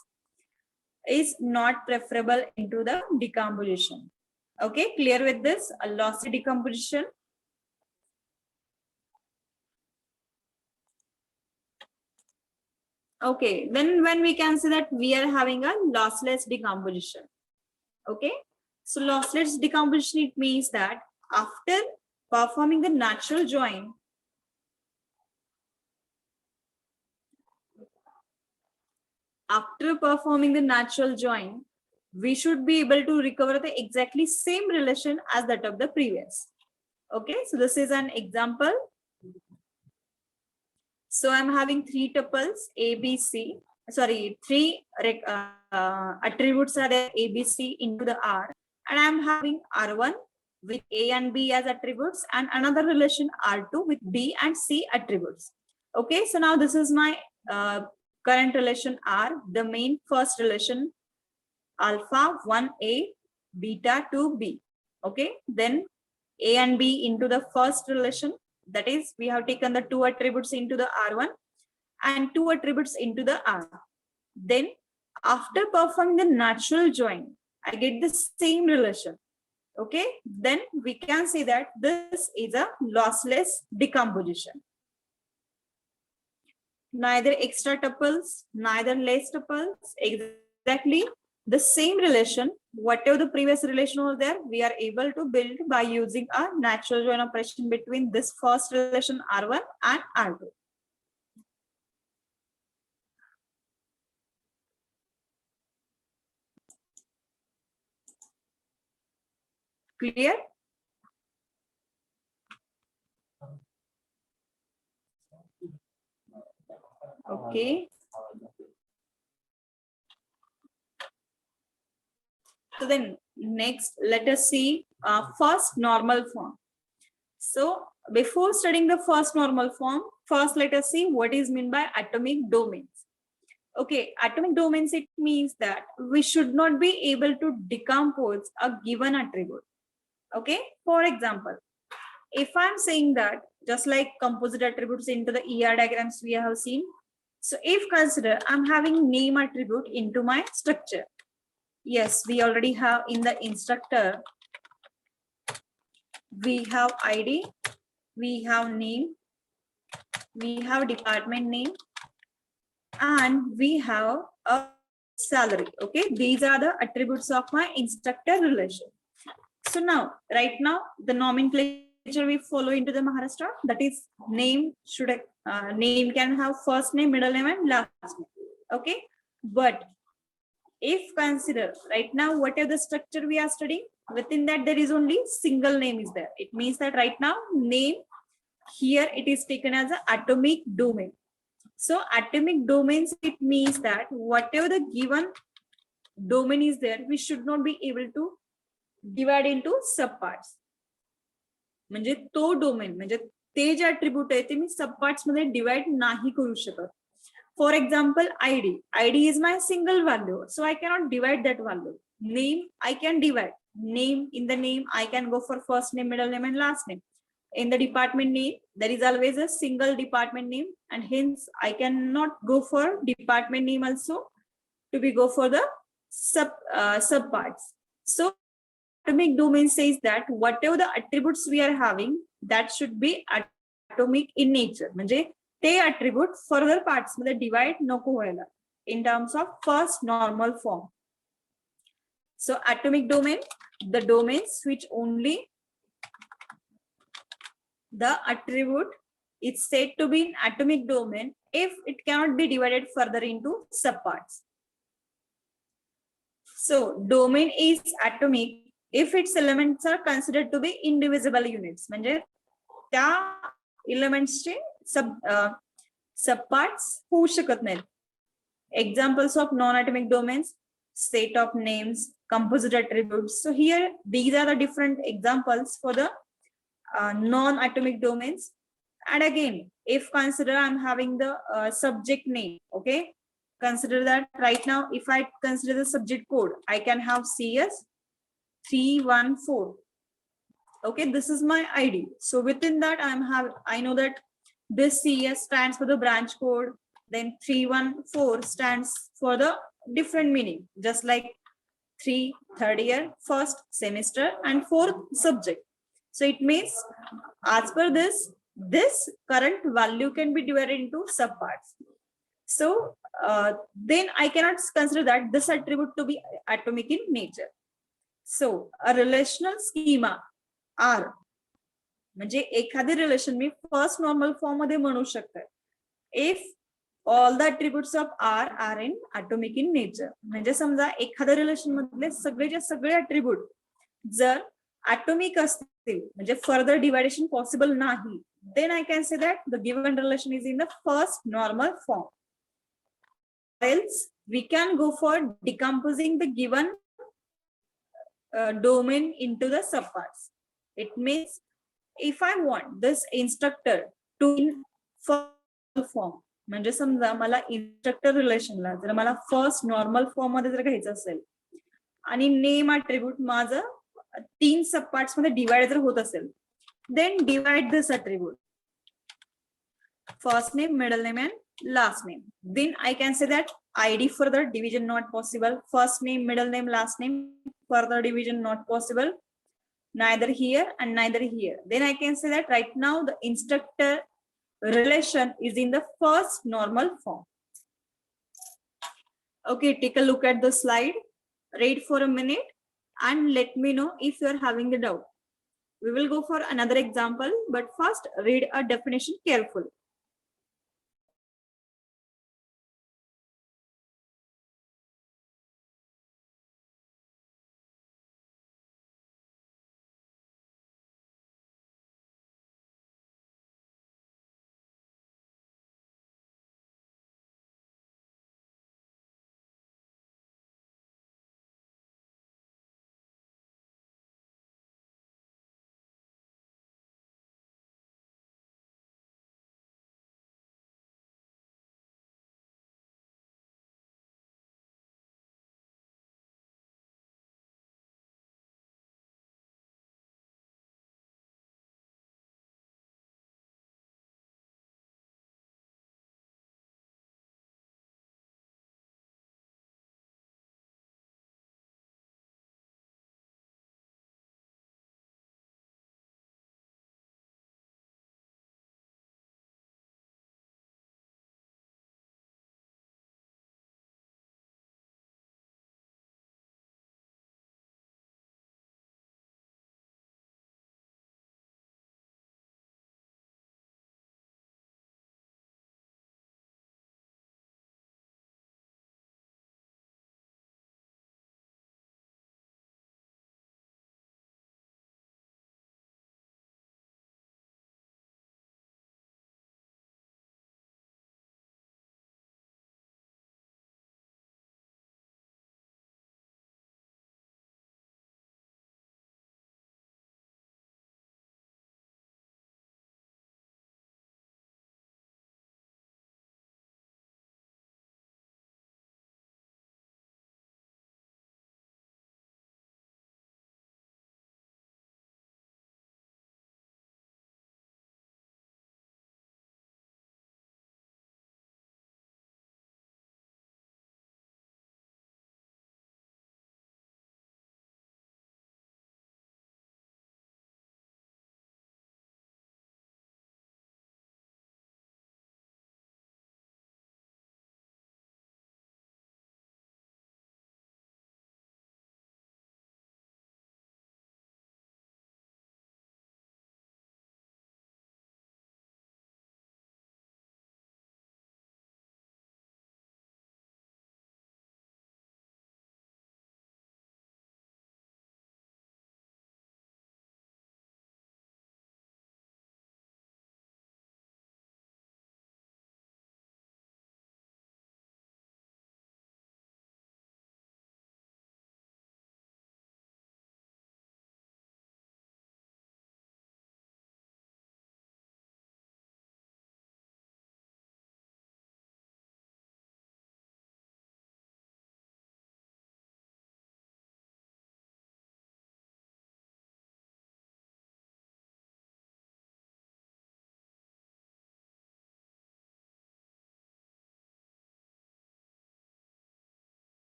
is not preferable into the decomposition. Okay, clear with this? A lossy decomposition. Okay, then when we can say that we are having a lossless decomposition. Okay, so lossless decomposition, it means that after performing the natural join, we should be able to recover the exactly same relation as that of the previous. Okay, so this is an example. So I'm having three tuples A, B, C. Sorry, three attributes are there, A, B, C into the R, and I'm having R1 with A and B as attributes, and another relation R2 with B and C attributes. Okay, so now this is my current relation R, the main first relation alpha 1A, beta 2B. Okay, then A and B into the first relation, that is we have taken the two attributes into the R1 and two attributes into the R. Then after performing the natural join, I get the same relation. Okay, then we can say that this is a lossless decomposition. Neither extra tuples, neither less tuples, exactly the same relation, whatever the previous relation was there, we are able to build by using a natural join operation between this first relation R1 and R2. Clear? Okay. So then next, let us see first normal form. So before studying the first normal form, first let us see what is meant by atomic domains. Okay, atomic domains, it means that we should not be able to decompose a given attribute. Okay, for example, if I'm saying that just like composite attributes into the ER diagrams we have seen. So if consider I'm having name attribute into my structure. Yes, we already have in the instructor, we have ID, we have name, we have department name, and we have a salary. Okay, these are the attributes of my instructor relation. So now, right now, the nomenclature we follow into the Maharashtra, that is name name can have first name, middle name, and last name. Okay, but if consider right now whatever the structure we are studying, within that there is only single name is there. It means that right now name here it is taken as an atomic domain. So atomic domains, it means that whatever the given domain is there, we should not be able to divide into subparts. म्हणजे तो domain म्हणजे ते जे attribute आहे ते मी subparts मध्ये divide नाही करू शकत. For example ID is my single value, so I cannot divide that value. Name I can divide. Name, in the name I can go for first name, middle name and last name. In the department name there is always a single department name, and hence I cannot go for department name also to be go for the subparts. So atomic domain says that whatever the attributes we are having, that should be atomic in nature. म्हणजे ते attribute further parts मध्ये divide नको व्हायला in terms of first normal form. So atomic domain, the domains which only the attribute is said to be in atomic domain if it cannot be divided further into subparts. So domain is atomic if its elements are considered to be indivisible units. म्हणजे त्या elementsचे subparts होऊ शकत नाहीत. Examples of non-atomic domains: set of names, composite attributes. So here these are the different examples for the non-atomic domains. And again, if consider I'm having the subject name, okay, consider that right now if I consider the subject code, I can have CS 314. Okay, this is my ID. So within that I know that this CS stands for the branch code, then 314 stands for the different meaning, just like 3 third year, first semester, and 4th subject. So it means as per this current value can be divided into subparts. So then I cannot consider that this attribute to be atomic in nature. So a relational schema R म्हणजे एखादे relation मी first normal form मध्ये म्हणू शकते if all the attributes of R are in atomic in nature. म्हणजे समजा एखाद्या relation मधले सगळेचे सगळे अट्रिब्यूट जर atomic असतील म्हणजे फर्दर डिवायडेशन पॉसिबल नाही, then I can say that the given relation is in the first normal form. Else we can go for decomposing the given domain into the subparts. It means if I want this instructor to in first form, म्हणजे समजा मला instructor रिलेशनला जर मला first normal form मध्ये जर घ्यायचं असेल आणि नेम अट्रिब्यूट माझं 3 सबपार्ट्स मध्ये डिवाइड जर होत असेल, then divide this attribute first name, middle name and last name. Then I can say that ID further division not possible. First name, middle name, last name, further division not possible. Neither here and neither here. Then I can say that right now the instructor relation is in the first normal form. Okay, take a look at the slide. Read for a minute and let me know if you are having the doubt. We will go for another example, but first read a definition carefully.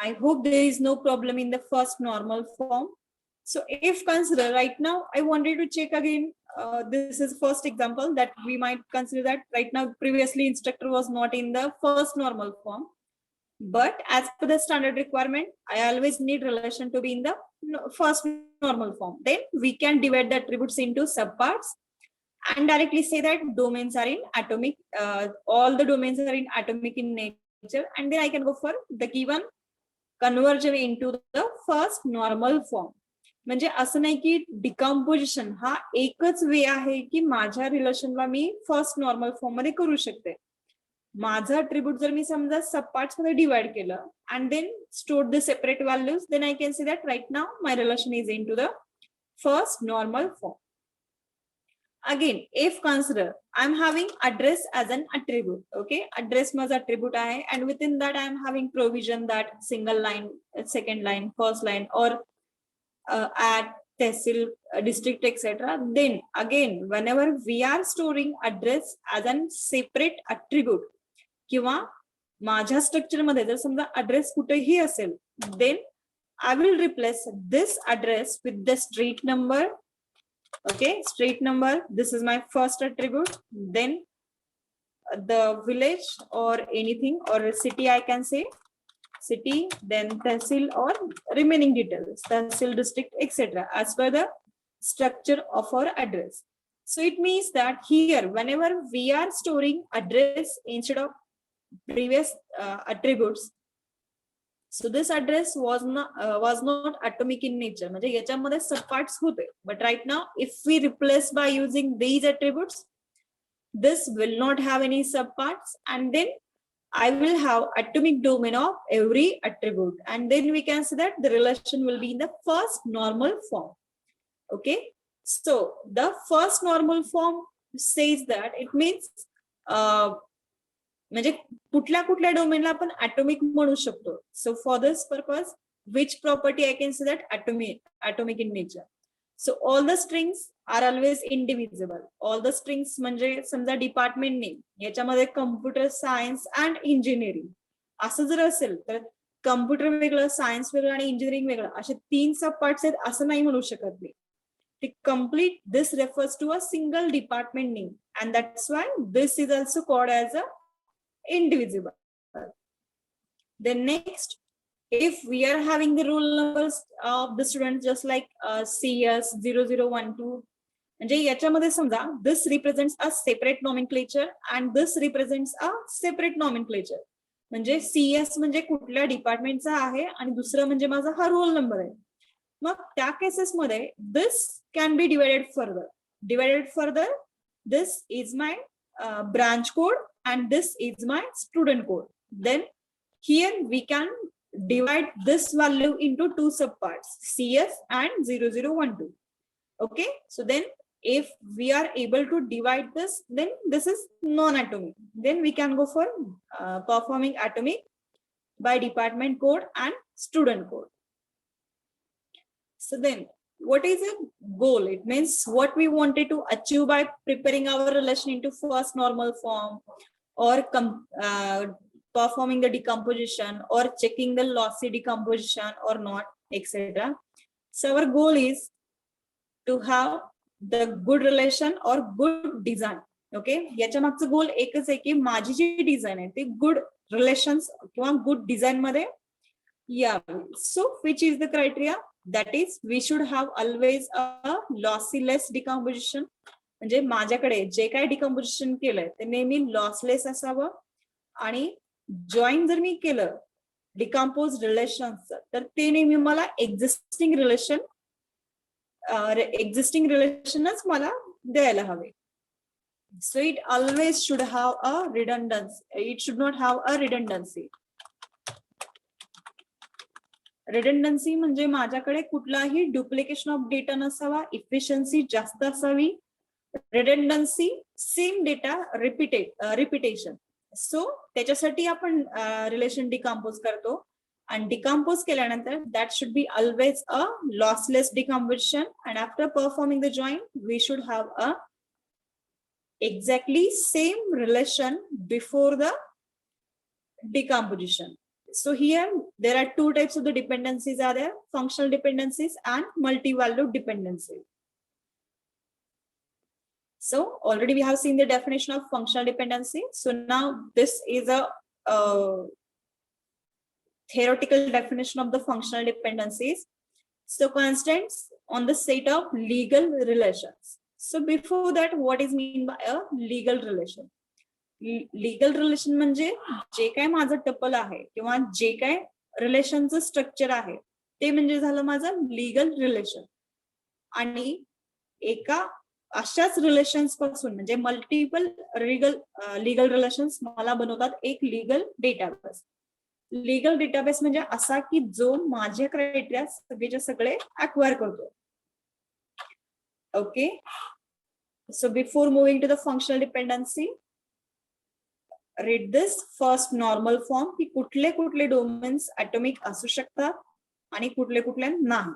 I hope there is no problem in the first normal form. So if consider right now, I wanted to check again. This is first example that we might consider that right now previously instructor was not in the first normal form. But as per the standard requirement, I always need relation to be in the first normal form. Then we can divide the attributes into subparts and directly say that domains are in atomic, all the domains are in atomic in nature. And then I can go for the given conversion into the first normal form. म्हणजे असं नाही की decomposition हा एकच वे आहे की माझ्या रिलेशनला मी first normal form मध्ये करू शकते. माझं अट्रिब्यूट जर मी समजा सबपार्ट्स मध्ये डिवाइड केलं and then store the separate values, then I can see that right now my relation is in to the first normal form. Again, if consider I'm having address as an attribute. Okay, address माझा attribute आहे and within that I am having provision that single line, second line, first line, or at tehsil, district, etc. Then again, whenever we are storing address as a separate attribute किंवा माझ्या structure मध्ये जर समजा address कुठेही असेल, then I will replace this address with the street number. Okay, street number, this is my first attribute. Then the village or anything, or city, I can say city, then tehsil or remaining details, tehsil, district, etc. as per the structure of our address. So it means that here whenever we are storing address instead of previous attributes, so this address was not atomic in nature. म्हणजे याच्यामध्ये subparts होते. But right now, if we replace by using these attributes, this will not have any subparts, and then I will have atomic domain of every attribute, and then we can say that the relation will be in the first normal form. Okay, so the first normal form says that it means म्हणजे कुठल्या कुठल्या डोमेनला आपण atomic म्हणू शकतो. So for this purpose, which property I can say that atomic in nature. So all the strings are always indivisible. All the strings म्हणजे समजा department name, याच्यामध्ये computer science and engineering असं जर असेल तर कम्प्युटर वेगळं, सायन्स वेगळं आणि इंजिनिअरिंग वेगळं असे 3 सब पार्ट्स आहेत असं नाही म्हणू शकत मी. The complete this refers to a single department name, and that's why this is also called as a indivisible. Then next, if we are having the roll numbers of the students just like CS 0012, म्हणजे याच्यामध्ये समजा this represents a separate nomenclature and this represents a separate nomenclature. म्हणजे CS म्हणजे कुठल्या डिपार्टमेंटचा आहे आणि दुसरं म्हणजे माझा हा रोल नंबर आहे. मग त्या केसेस मध्ये this can be divided further. This is my branch code and this is my student code. Then here we can divide this value into 2 subparts, CS and 0012. Okay, so then if we are able to divide this, then this is non-atomic. Then we can go for performing atomic by department code and student code. So then what is a goal? It means what we wanted to achieve by preparing our relation into first normal form, or performing the decomposition, or checking the lossy decomposition or not, etc. So our goal is to have the good relation or good design. Okay, याच्या मागचं गोल एकच आहे की माझी जी design आहे ती good relations किंवा good design मध्ये यावी. So which is the criteria? That is, we should have always a lossless decomposition. म्हणजे माझ्याकडे जे काही डिकम्पोजिशन केलंय ते नेहमी लॉसलेस असावं, आणि जॉईन जर मी केलं डिकम्पोज रिलेशन्स तर ते नेहमी मला एक्झिस्टिंग रिलेशनच मला द्यायला हवे. So it always should have a redundancy. It should not have a redundancy. Redundancy म्हणजे माझ्याकडे कुठलाही डुप्लिकेशन ऑफ डेटा नसावा, इफिशियन्सी जास्त असावी. Redundancy, same data repetition. So त्याच्यासाठी आपण रिलेशन डिकम्पोज करतो, आणि डिकम्पोज केल्यानंतर that should be always a lossless decomposition, and after performing the join we should have a exactly same relation before the decomposition. So here there are two types of the dependencies are there, functional dependencies and multi-valued dependencies. So already we have seen the definition of functional dependency. So now this is a theoretical definition of the functional dependencies. So constants on the set of legal relations. So before that, what is mean by a legal relation? Legal relation म्हणजे जे काय माझं tuple आहे किंवा जे काय रिलेशनचं structure आहे ते म्हणजे झालं माझं लीगल रिलेशन. आणि एका अशाच रिलेशन्स पासून म्हणजे मल्टिपल लीगल रिलेशन्स मला बनवतात एक लीगल डेटाबेस. लीगल डेटाबेस म्हणजे असा की जो माझे क्रायटेरिया सगळेच्या सगळे अक्वायर करतो. Okay. So before moving to the functional dependency, read this first normal form की कुठले कुठले डोमेन्स ॲटॉमिक असू शकतात आणि कुठले कुठले नाही.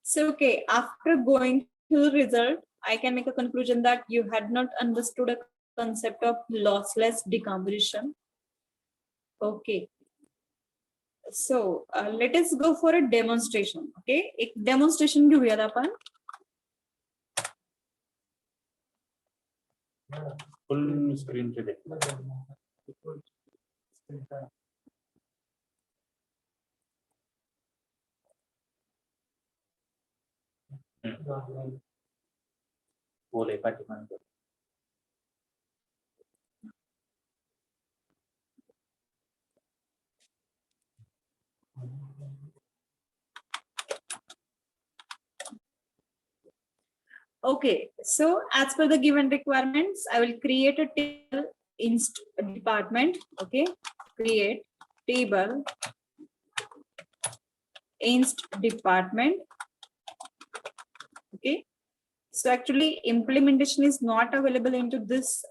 So, okay, after going through the result, I can make a conclusion that you had not understood a concept of lossless decomposition. Okay. So, let us go for a demonstration. Okay, एक demonstration घेऊयात आपण. Full screen पे देख बोले पाठीमागे Okay, so as per the given requirements, I will create a table inst department. Okay, create table inst department. Okay, so actually implementation is not available into this.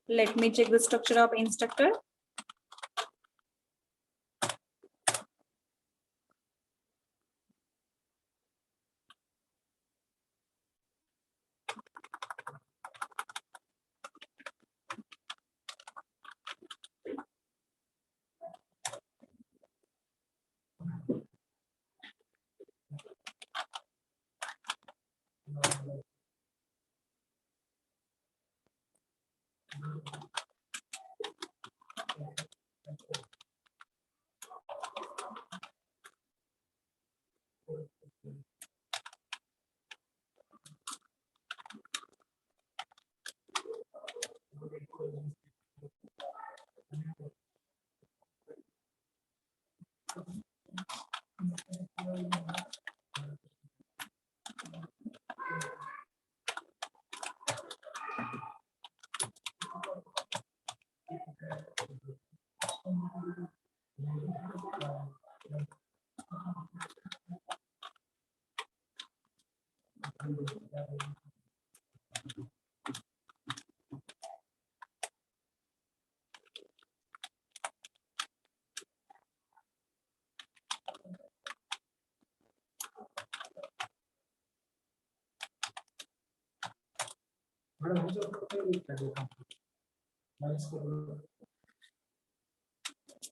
Let me check the structure of instructor.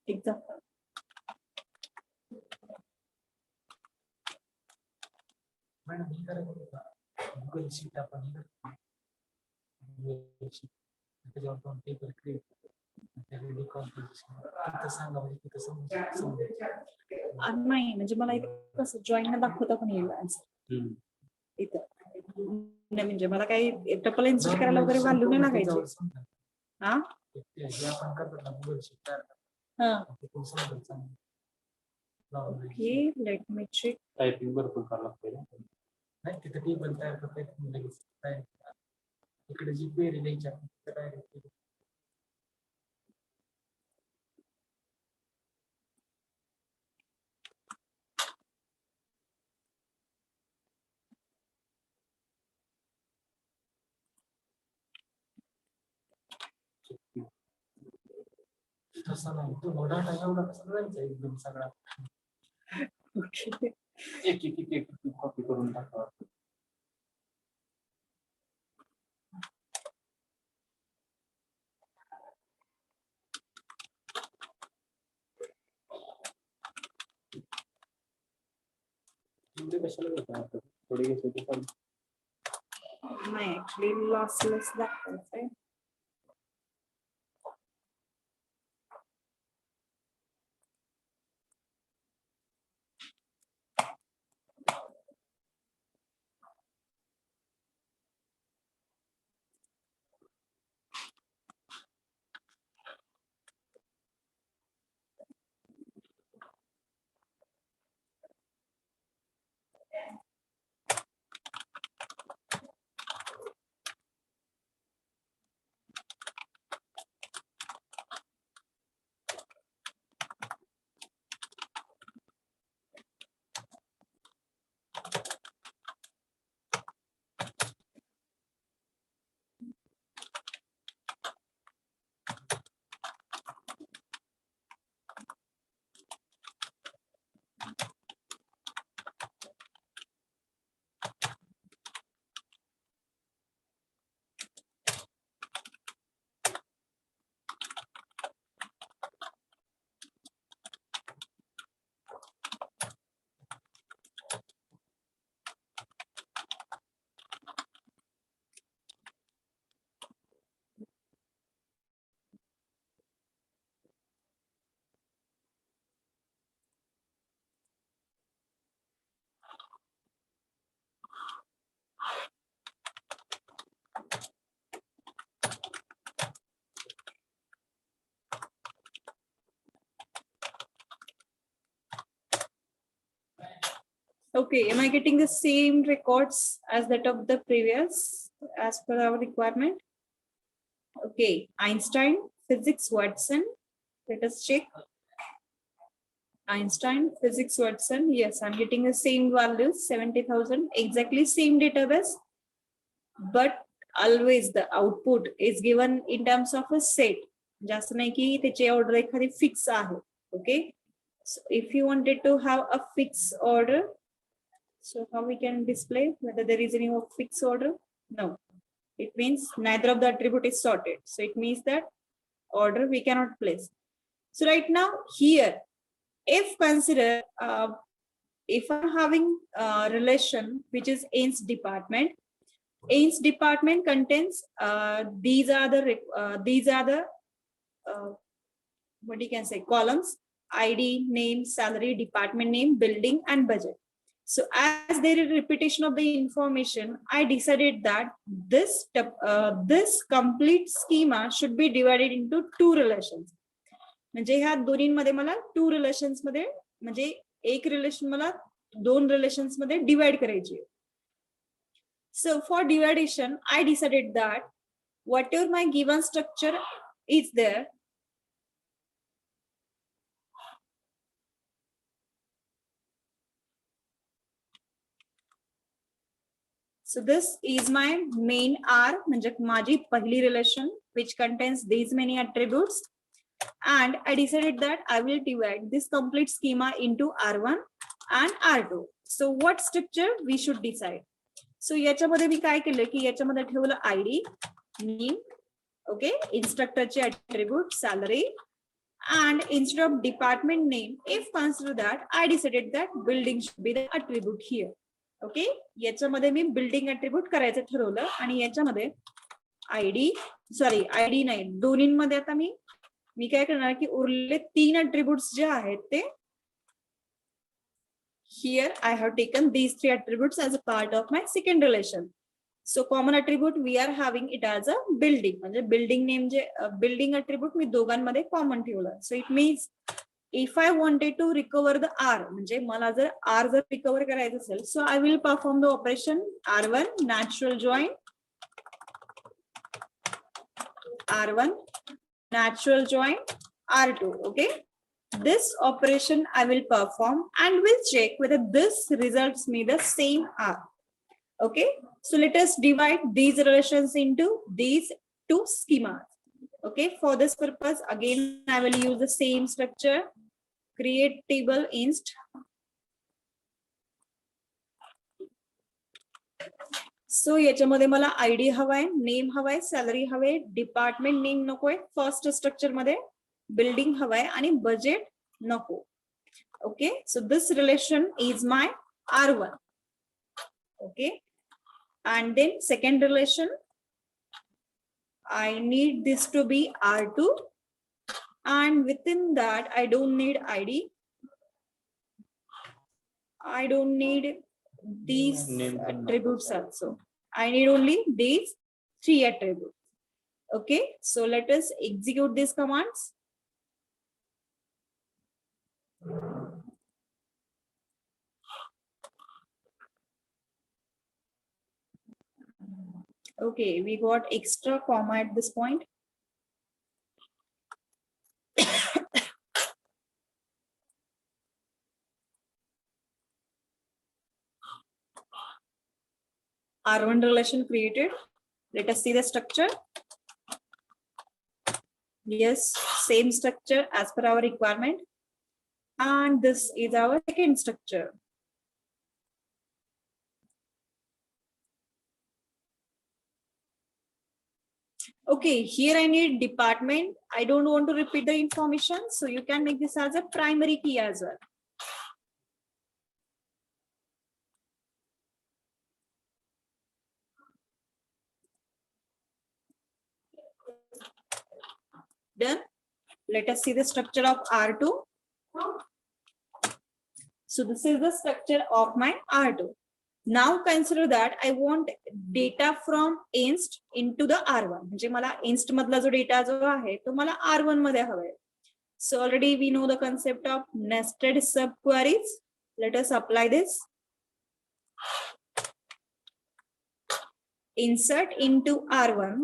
Example. Google sheet आपण त्याच्यावर दोन table create त्यावेळी composition तिथं सांगा म्हणजे तिथं समजेल नाही म्हणजे मला इथं कसं जॉईन दाखवता पण येईल इथं नाही म्हणजे मला काही ट्रिपल इन्सर्ट करायला वगैरे व्हॅल्यू नाही लागायची. हा जे आपण करतो ना गूगल शीट तयार हा तिथून समजेल चांगलं. Okay let me check. Typing भरपूर करावं लागतं नाही तिथं टेबल तयार करता येत लगेच तयार इकडे जी क्वेरी द्यायची आपण डायरेक्ट तसं नाही तो डाटा एवढा कसं जायचा एकदम सगळा ओके एक एक एक एक कॉपी करून टाकावा कशाला घेता थोडी घेतली तर चालेल. नाही ऍक्च्युली लॉसलेस दाखवायचंय. Okay, am I getting the same records as that of the previous as per our requirement? Okay, Einstein, physics, Watson. Let us check. Einstein, physics, Watson. Yes, I'm getting the same values, 70,000, exactly same database, but always the output is given in terms of a set. जास्त नाही की त्याची order एखादी fix आहे. Okay, so if you wanted to have a fixed order, so how we can display whether there is any fixed order? No, it means neither of the attribute is sorted. So it means that order we cannot place. So right now here, if consider if I'm having a relation which is ins department, ins department contains these are the what you can say columns: ID, name, salary, department name, building, and budget. So as there is repetition of the information, I decided that this complete schema should be divided into two relations. म्हणजे ह्या दोन्हीमध्ये मला to relations मध्ये म्हणजे एक relation मला दोन relations मध्ये डिवाइड करायची. So for division, I decided that whatever my given structure is there, so this is my main R, म्हणजे माझी पहिली relation which contains these many attributes, and I decided that I will divide this complete schema into R1 and R2. So what structure we should decide? So याच्यामध्ये मी काय केलं की याच्यामध्ये ठेवलं ID, name, okay, instructor चे attribute, salary, and instead of department name, if consider that, I decided that building should be the attribute here. Okay, याच्यामध्ये मी building attribute करायचं ठरवलं आणि याच्यामध्ये आयडी आयडी नाही दोन्हीमध्ये आता मी काय करणार की उरलेले तीन अट्रिब्यूट्स जे आहेत ते here I have taken these three attributes as a part of my second relation. So common attribute we are having it as a building, म्हणजे बिल्डिंग नेम जे बिल्डिंग अट्रिब्यूट मी दोघांमध्ये कॉमन ठेवलं. So it means if I wanted to recover the R, म्हणजे मला जर R जर recover करायचं असेल, so I will perform the operation R1 natural join, R1 natural join, R2. Okay, this operation I will perform and will check whether this results me the same R. Okay, so let us divide these relations into these two schemas. Okay, for this purpose again I will use the same structure. Create table inst. So याच्यामध्ये मला ID हवाय, name हवाय, salary हवाय, department name नकोय, first structure मध्ये building हवाय आणि budget नको. Okay, so this relation is my R1. Okay, and then second relation I need this to be R2, and within that I don't need ID, I don't need these attributes also, I need only these three attributes. Okay, so let us execute these commands. Okay, we got extra comma at this point. R1 relation created. Let us see the structure. Yes, same structure as per our requirement. And this is our second structure. Okay, here I need department. I don't want to repeat the information, so you can make this as a primary key as well. Done. Let us see the structure of R2. So this is the structure of my R2. Now consider that I want data from inst into the R1. म्हणजे मला inst मधला जो data जो आहे तो मला R1 मध्ये हवाय. So already we know the concept of nested subqueries. Let us apply this. Insert into R1.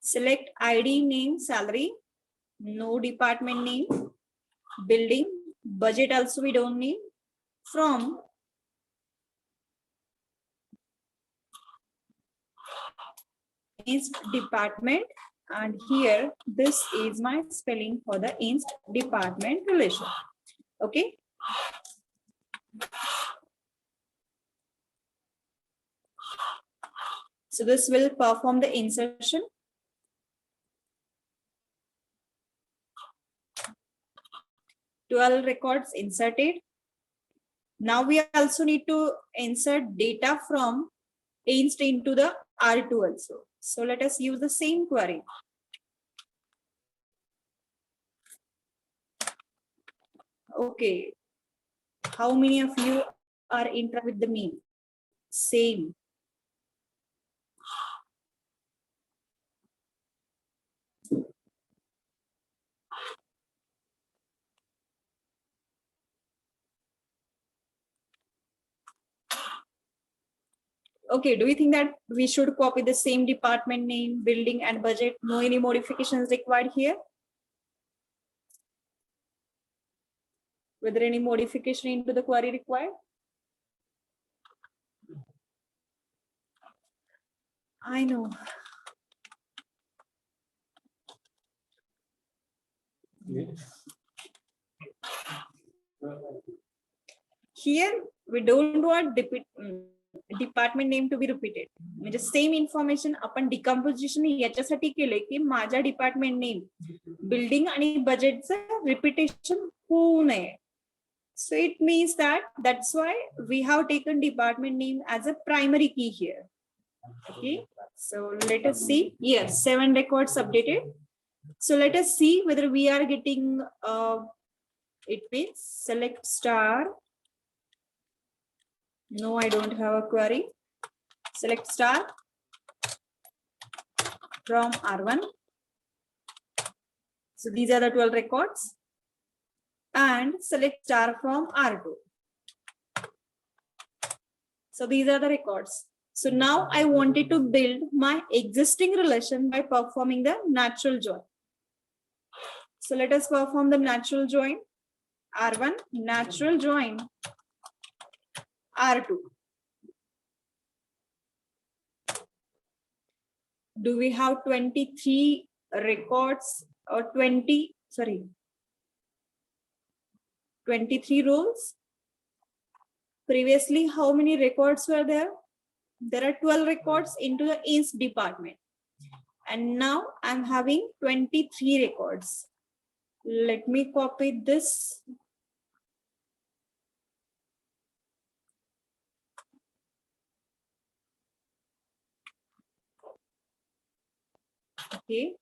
Select ID, name, salary, no department name, building, budget also we don't need. From inst department, and here this is my spelling for the inst department relation. Okay. So this will perform the insertion. Twelve records inserted. Now we also need to insert data from inst into the R2 also. So let us use the same query. Okay. How many of you are interested with the me? Same. Okay, do you think that we should copy the same department name, building and budget? No any modifications required here? Whether any modification into the query required? I know. Here we don't want department name to be repeated. म्हणजे same information आपण decomposition याच्यासाठी केले की माझ्या department name building आणि बजेटचं repetition होऊ नये. So it means that's why we have taken department name as a primary key here. Okay, so let us see. Yes, 7 records updated. So let us see whether we are getting it means select star. No, I don't have a query. Select star from R1. So these are the 12 records. And select star from R2. So these are the records. So now I wanted to build my existing relation by performing the natural join. So let us perform the natural join. R1 natural join R2. Do we have 23 records or 23 rows? Previously, how many records were there? There are 12 records into the inst department. And now I'm having 23 records. Let me copy this. Okay.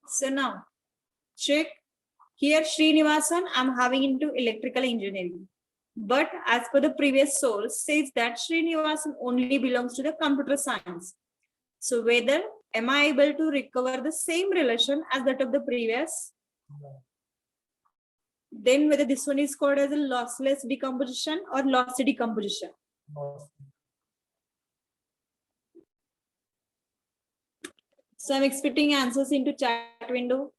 So now check here Srinivasan I'm having into electrical engineering. But as per the previous source says that Srinivasan only belongs to the computer science. So whether am I able to recover the same relation as that of the previous? Then whether this one is called as a lossless decomposition or lossy decomposition. So I'm expecting answers into chat window.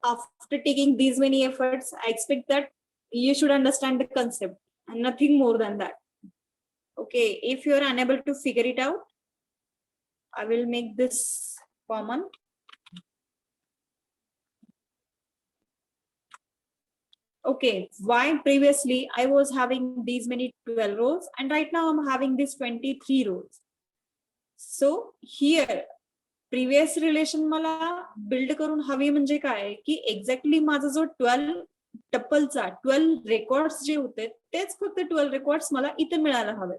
After taking these many efforts, I expect that you should understand the concept and nothing more than that. Okay, if you are unable to figure it out, I will make this common. Okay, why previously I was having these many 12 rows and right now I'm having these 23 rows. So here previous relation मला build करून हवी म्हणजे काय की exactly माझा जो 12 टप्पलचा 12 records जे होते तेच फक्त 12 रेकॉर्ड्स मला इथे मिळायला हवे.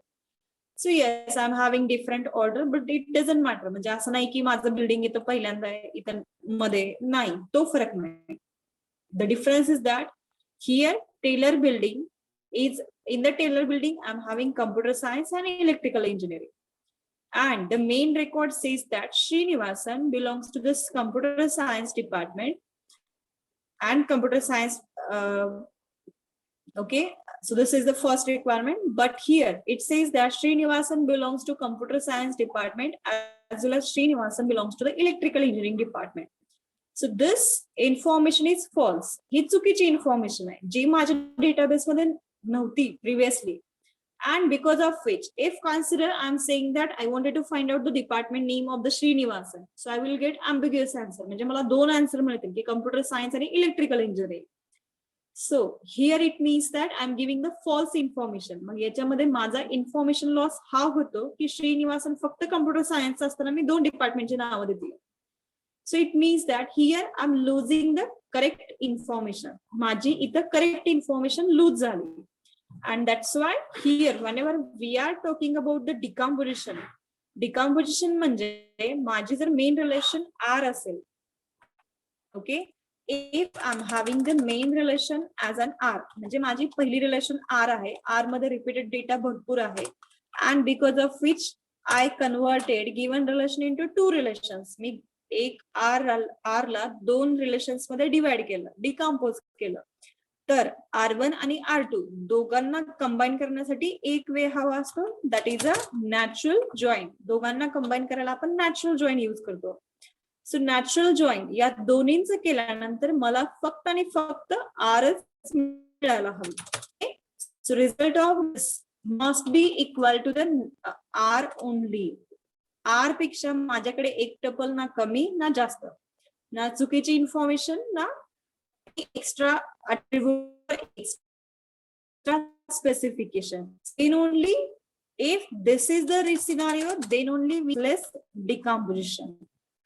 So yes I am having different order but it doesn't matter. म्हणजे असं नाही की माझं बिल्डिंग इथं पहिल्यांदा आहे इथं मध्ये नाही, तो फरक नाही. The difference is that here Taylor building is in the Taylor building I'm having computer science and electrical engineering, and the main record says that Srinivasan belongs to this computer science department and computer science. Okay, so this is the first requirement, but here it says that Srinivasan belongs to computer science department as well as Srinivasan belongs to the electrical engineering department. So this information is false. ही चुकीची information आहे जी माझ्या database मध्ये नव्हती previously. And because of which, if consider I'm saying that I wanted to find out the department name of the Srinivasan, so I will get ambiguous answer. म्हणजे मला दोन answer मिळतील की कम्प्युटर सायन्स आणि electrical engineering. So here it means that I'm giving the false information. मग याच्यामध्ये माझा information loss हा होतो की श्रीनिवासन फक्त कम्प्युटर सायन्स असताना मी दोन डिपार्टमेंटची नावं देते. So it means that here I'm losing the correct information. माझी इथं correct information lose झाली. And that's why here whenever we are talking about the decomposition म्हणजे माझी जर मेन रिलेशन R असेल, okay, if I'm having the main relation as an R म्हणजे माझी पहिली रिलेशन R आहे, R मध्ये रिपीटेड डेटा भरपूर आहे, and because of which I converted given relation into two relations. मी एक R ला दोन रिलेशन्स मध्ये डिवाइड केलं, डिकम्पोज केलं. तर R1 आणि R2 दोघांना कंबाईन करण्यासाठी एक वे हवा असतो, that is a natural join. दोघांना कंबाईन करायला आपण नॅचरल जॉईन यूज करतो. सो नॅचरल जॉईन या दोन्हींचं केल्यानंतर मला फक्त आणि फक्त Rच मिळायला हवी. So result of this must be equal to the R only. R पेक्षा माझ्याकडे एक टपल ना कमी ना जास्त, ना चुकीची इन्फॉर्मेशन ना extra attribute, extra specification. Then only if this is the scenario, then only we less decomposition.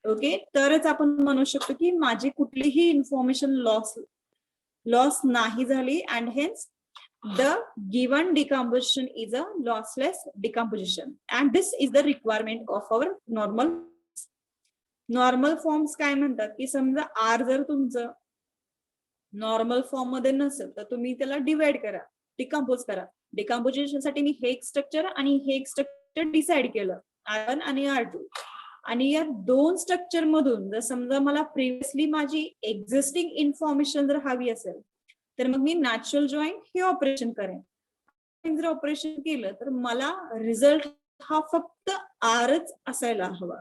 Okay, तरच आपण म्हणू शकतो की माझी कुठलीही इन्फॉर्मेशन लॉस नाही झाली, and hence the given decomposition is a lossless decomposition, and this is the requirement of our normal forms. काय म्हणतात की समजा R जर तुमचं नॉर्मल फॉर्म मध्ये नसेल तर तुम्ही त्याला डिवाइड करा, डिकम्पोज करा. डिकम्पोजिशन साठी मी हे एक स्ट्रक्चर आणि हे एक स्ट्रक्चर डिसाइड केलं, R1 आणि R2. आणि या दोन स्ट्रक्चर मधून जर समजा मला प्रिव्हियसली माझी एक्झिस्टिंग इन्फॉर्मेशन जर हवी असेल तर मग मी नॅचरल जॉईन हे ऑपरेशन करेन. जर ऑपरेशन केलं तर मला रिझल्ट हा फक्त Rच असायला हवा.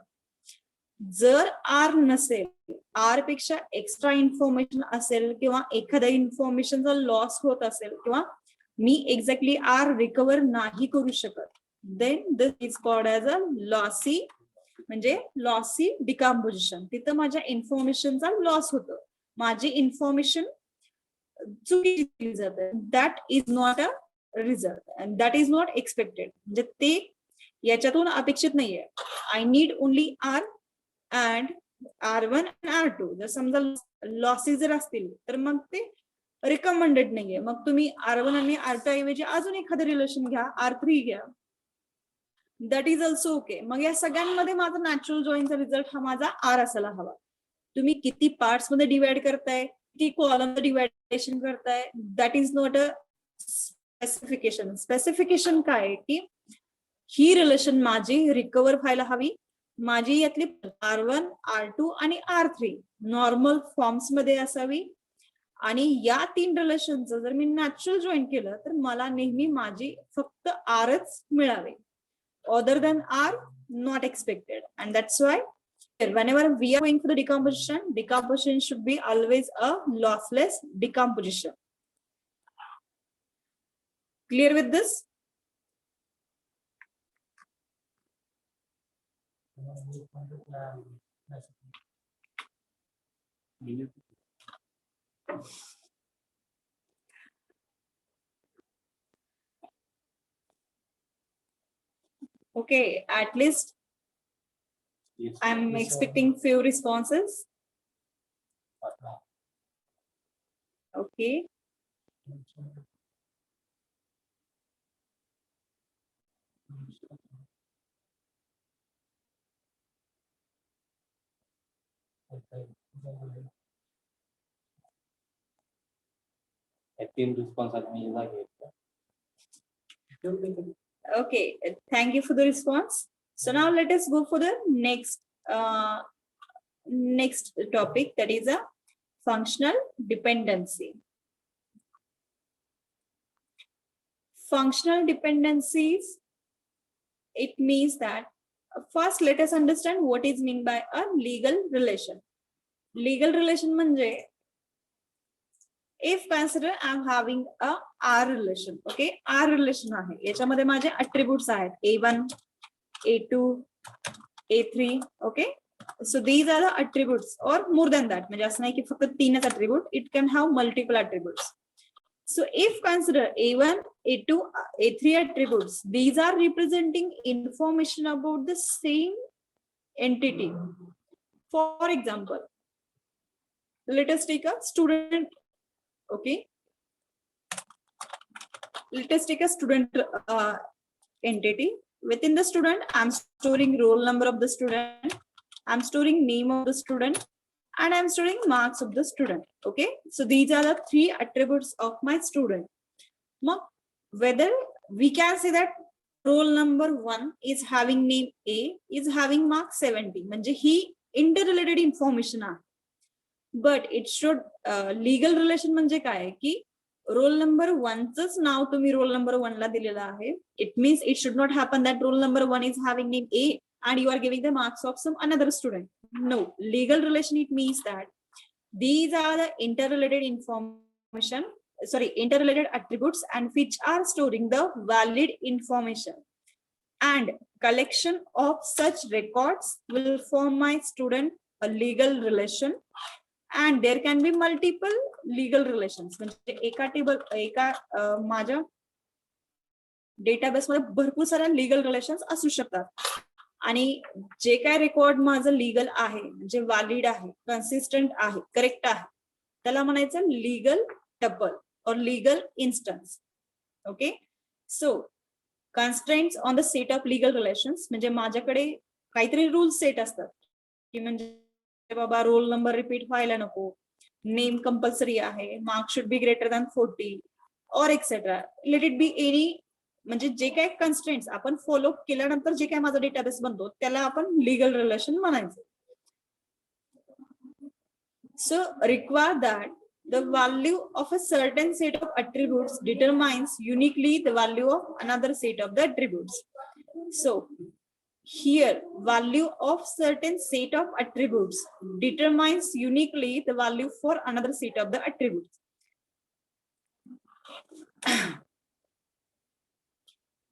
जर R नसेल, R पेक्षा एक्स्ट्रा इन्फॉर्मेशन असेल किंवा एखाद्या इन्फॉर्मेशनचा लॉस होत असेल किंवा मी एक्झॅक्टली R रिकव्हर नाही करू शकत, then this is called as a lossy, म्हणजे लॉसी डिकम्पोजिशन. तिथं माझ्या इन्फॉर्मेशनचा लॉस होतो, माझी इन्फॉर्मेशन चुकीची केली जाते. That is not a result and that is not expected. म्हणजे ते याच्यातून अपेक्षित नाहीये. I need only R and R1 and R2. जर समजा लॉसेस जर असतील तर मग ते रिकमेंडेड नाहीये. मग तुम्ही R1 आणि R2 ऐवजी अजून एखादं रिलेशन घ्या, R3 घ्या, दॅट इज ऑल्सो ओके. मग या सगळ्यांमध्ये माझा नॅचरल जॉईनचा रिझल्ट हा माझा R असायला हवा. तुम्ही किती पार्ट्स मध्ये डिवाइड करताय, किती कॉलम डिवाइडेशन करताय, that is not a specification. Specification काय आहे की ही रिलेशन माझी रिकव्हर व्हायला हवी. माझी यातली R1, R2 आणि R3 नॉर्मल फॉर्म्स मध्ये असावी, आणि या तीन रिलेशनचं जर मी नॅचरल जॉईन केलं तर मला नेहमी माझी फक्त Rच मिळावे. Other than R, not expected. And that's why whenever we are going for the decomposition should be always a lossless decomposition. Clear with this? Okay, at least Yes. I'm Yes, expecting few responses. Okay. तीन response मी जागे. Okay. Thank you for the response. So now let us go for the next topic, that is a functional dependency. Functional dependencies, it means that first let us understand what is meant by a legal relation. Legal relation म्हणजे if consider I'm having a R relation, okay, R relation आहे, याच्यामध्ये माझे attributes आहेत A1, A2, A3, okay. So these are the attributes or more than that, म्हणजे असं नाही की फक्त तीनच attribute, it can have multiple attributes. So if consider A1, A2, A3 attributes, these are representing information about the same entity. For example, let us take a student, okay. Let us take a student entity. Within the student, I'm storing roll number of the student, I'm storing name of the student, and I'm storing marks of the student, okay. So these are the three attributes of my student. Whether we can say that roll number 1 is having name A, is having mark 70, म्हणजे ही interrelated information आहे. But it should legal relation म्हणजे काय की roll number 1च नाव तुम्ही roll number 1 ला दिलेलं आहे. It means it should not happen that roll number 1 is having name A and you are giving the marks of some another student. No, legal relation, it means that these are the interrelated information, interrelated attributes, and which are storing the valid information, and collection of such records will form my student a legal relation. And there can be multiple legal relations, म्हणजे एका table एका माझ्या database मध्ये भरपूर साऱ्या legal relations असू शकतात, आणि जे काय रेकॉर्ड माझं लीगल आहे, म्हणजे व्हॅलिड आहे, कन्सिस्टंट आहे, करेक्ट आहे, त्याला म्हणायचं लीगल टपल और legal instance, okay. So constraints on the set of legal relations, म्हणजे माझ्याकडे काहीतरी रूल्स सेट असतात की म्हणजे बाबा रोल नंबर रिपीट व्हायला नको, नेम कंपल्सरी आहे, mark should be greater than 40 और etcetera, let it be any, म्हणजे जे काय कन्स्ट्रेंट्स आपण फॉलो केल्यानंतर जे काय माझा डेटाबेस बनतो त्याला आपण लीगल रिलेशन म्हणायचं. So require that the value of a certain set of attributes determines uniquely the value of another set of the attributes. So here value of certain set of attributes determines uniquely the value for another set of the attributes.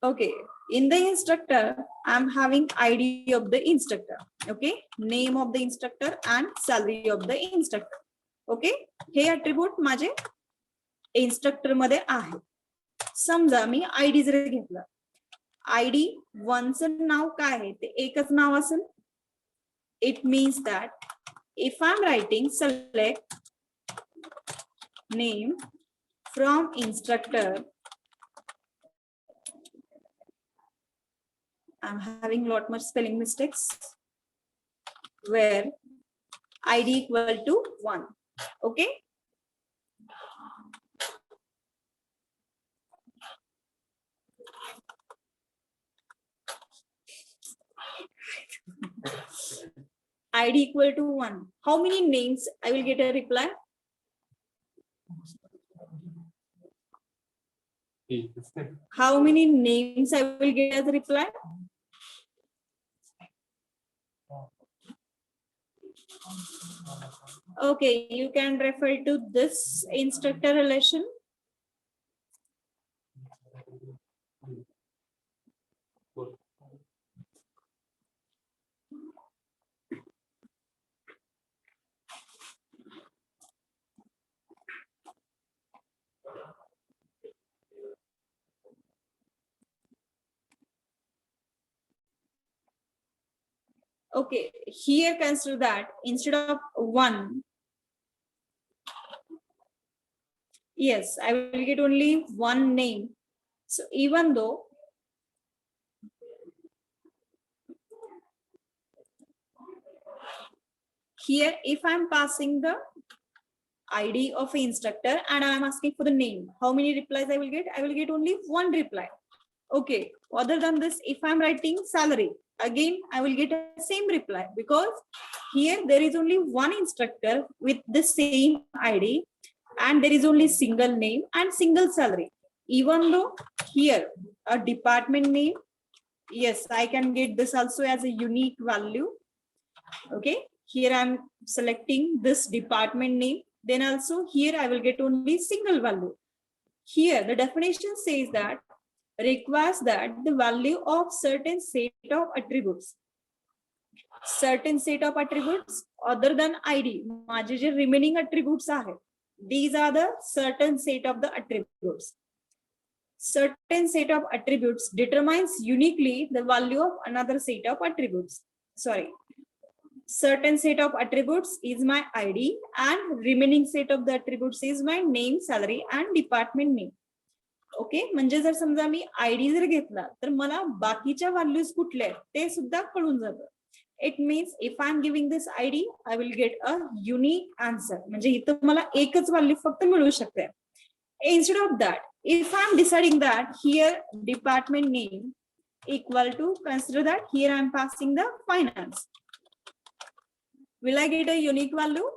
Okay, in the instructor I'm having ID of the instructor, okay, name of the instructor and salary of the instructor, okay. हे attribute माझे instructor मध्ये आहे. समजा मी ID जर घेतला, ID 1 चं नाव काय आहे, ते एकच नाव असेल. It means that if I'm writing select name from instructor, I'm having a lot much spelling mistakes where ID equal to 1, okay. ID equal to 1. How many names I will get a reply? How many names I will get as a reply? Okay, you can refer to this instructor relation. Okay, here consider that instead of 1, yes, I will get only one name. So even though here, if I'm passing the ID of an instructor and I'm asking for the name, how many replies I will get? I will get only one reply. Okay. Other than this, if I'm writing salary, again, I will get a same reply because here there is only one instructor with the same ID and there is only single name and single salary. Even though here a department name, yes, I can get this also as a unique value. Okay, here I'm selecting this department name. Then also here I will get only single value. Here the definition says that requires that the value of certain set of attributes other than ID, माझे जे remaining attributes आहेत, these are the certain set of the attributes. Certain set of attributes determines uniquely the value of another set of attributes. Sorry, certain set of attributes is my ID and remaining set of the attributes is my name, salary and department name. Okay, म्हणजे जर समजा मी ID जर घेतला तर मला बाकीच्या values कुठल्या आहेत ते सुद्धा कळून जातं. It means if I am giving this ID I will get a unique answer. म्हणजे इथं मला एकच व्हॅल्यू फक्त मिळू शकते. Instead of that, if I am deciding that here department name equal to, consider that here I am passing the finance. Will I get a unique value?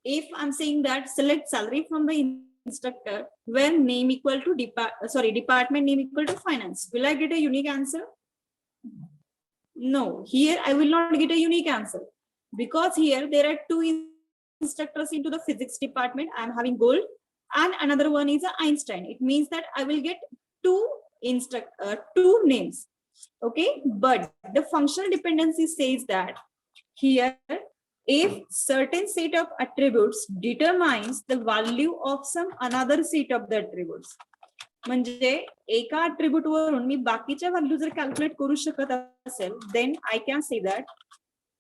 If I'm saying that select salary from the instructor when name equal to department name equal to finance, will I get a unique answer? No, here I will not get a unique answer because here there are two instructors into the physics department. I'm having gold and another one is Einstein. It means that I will get two names. Okay, but the functional dependency says that here if certain set of attributes determines the value of some another set of the attributes. म्हणजे एका attribute वरून मी बाकीच्या value जर calculate करू शकत असेल, then I can say that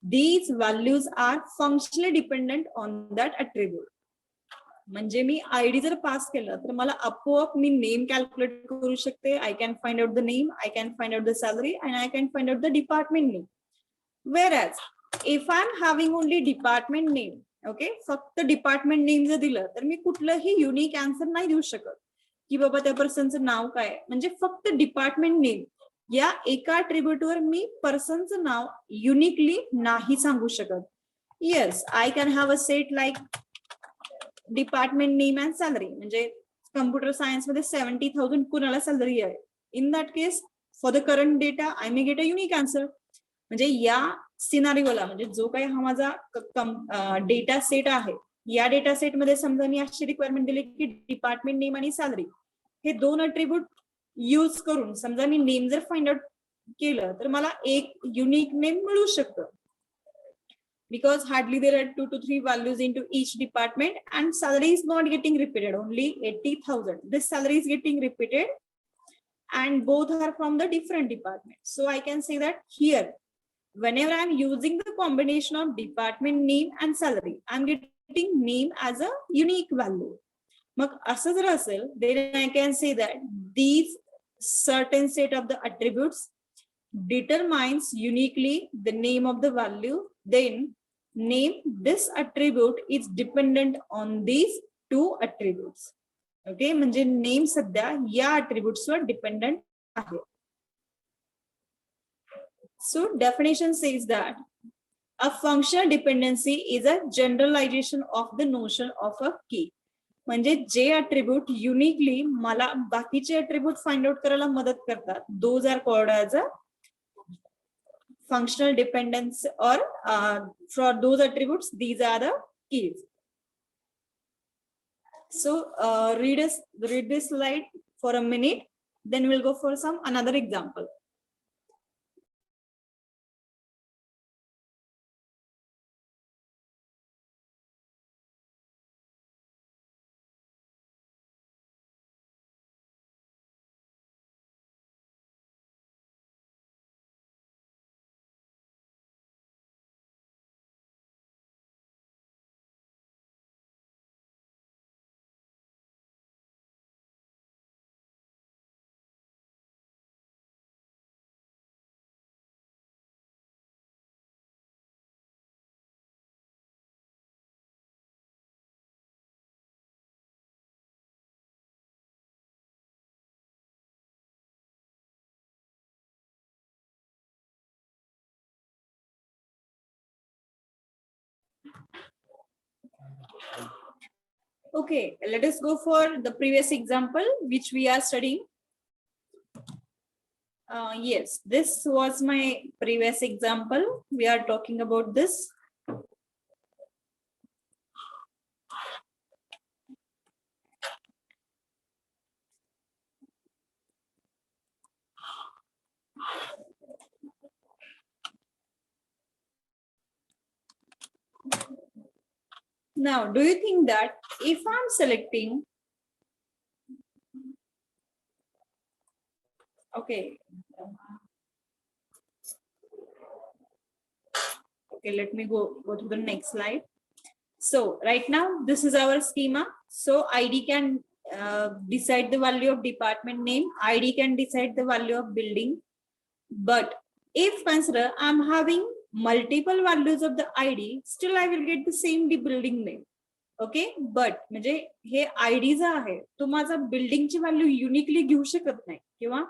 these values are functionally dependent on that attribute. म्हणजे मी ID जर पास केलं तर मला आपोआप मी नेम कॅल्क्युलेट करू शकते. I can find out the name, I can find out the salary and I can find out the department name. Whereas if I'm having only department name, okay, फक्त department name जर दिलं तर मी कुठलंही unique answer नाही देऊ शकत की बाबा त्या पर्सनचं नाव काय. म्हणजे फक्त डिपार्टमेंट नेम या एका attribute वर मी पर्सनचं नाव युनिकली नाही सांगू शकत. Yes, I can have a set like department name and salary. म्हणजे कम्प्युटर सायन्स मध्ये 70,000 कुणाला सॅलरी आहे. In that case for the current data I may gate a unique answer. म्हणजे या सिनारिओला, म्हणजे जो काही हा माझा डेटा सेट आहे, या डेटा सेट मध्ये समजा मी अशी रिक्वायरमेंट दिली की डिपार्टमेंट नेम आणि सॅलरी हे दोन अट्रिब्यूट यूज करून समजा मी नेम जर फाइंड आउट केलं तर मला एक युनिक नेम मिळू शकतं. Because hardly there are 2 to 3 values into each department and salary is not getting repeated, only 80,000. This salary is getting repeated and both are from the different departments. So I can say that here, whenever I'm using the combination of department name and salary, I'm getting name as a unique value. मग असं जर असेल, then I can say that these certain set of the attributes determines uniquely the name of the value. Then name this attribute is dependent on these two attributes. Okay, म्हणजे name सध्या या attributes वर dependent आहे. So definition says that a functional dependency is a generalization of the notion of a key. म्हणजे जे attribute uniquely मला बाकीचे attribute find out करायला मदत करतात, those are called as a functional dependence, or for those attributes these are the keys. So read this slide for a minute, then we'll go for some another example. Okay, let us go for the previous example which we are studying. Yes, this was my previous example. We are talking about this. Now, do you think that if I'm selecting, okay, let me go to the next slide. So right now, this is our schema. So ID can decide the value of department name. ID can decide the value of building. But if consider I'm having multiple values of the ID, still I will get the same building name. Okay but म्हणजे हे ID जो आहे तो माझा बिल्डिंगची value uniquely घेऊ शकत नाही किंवा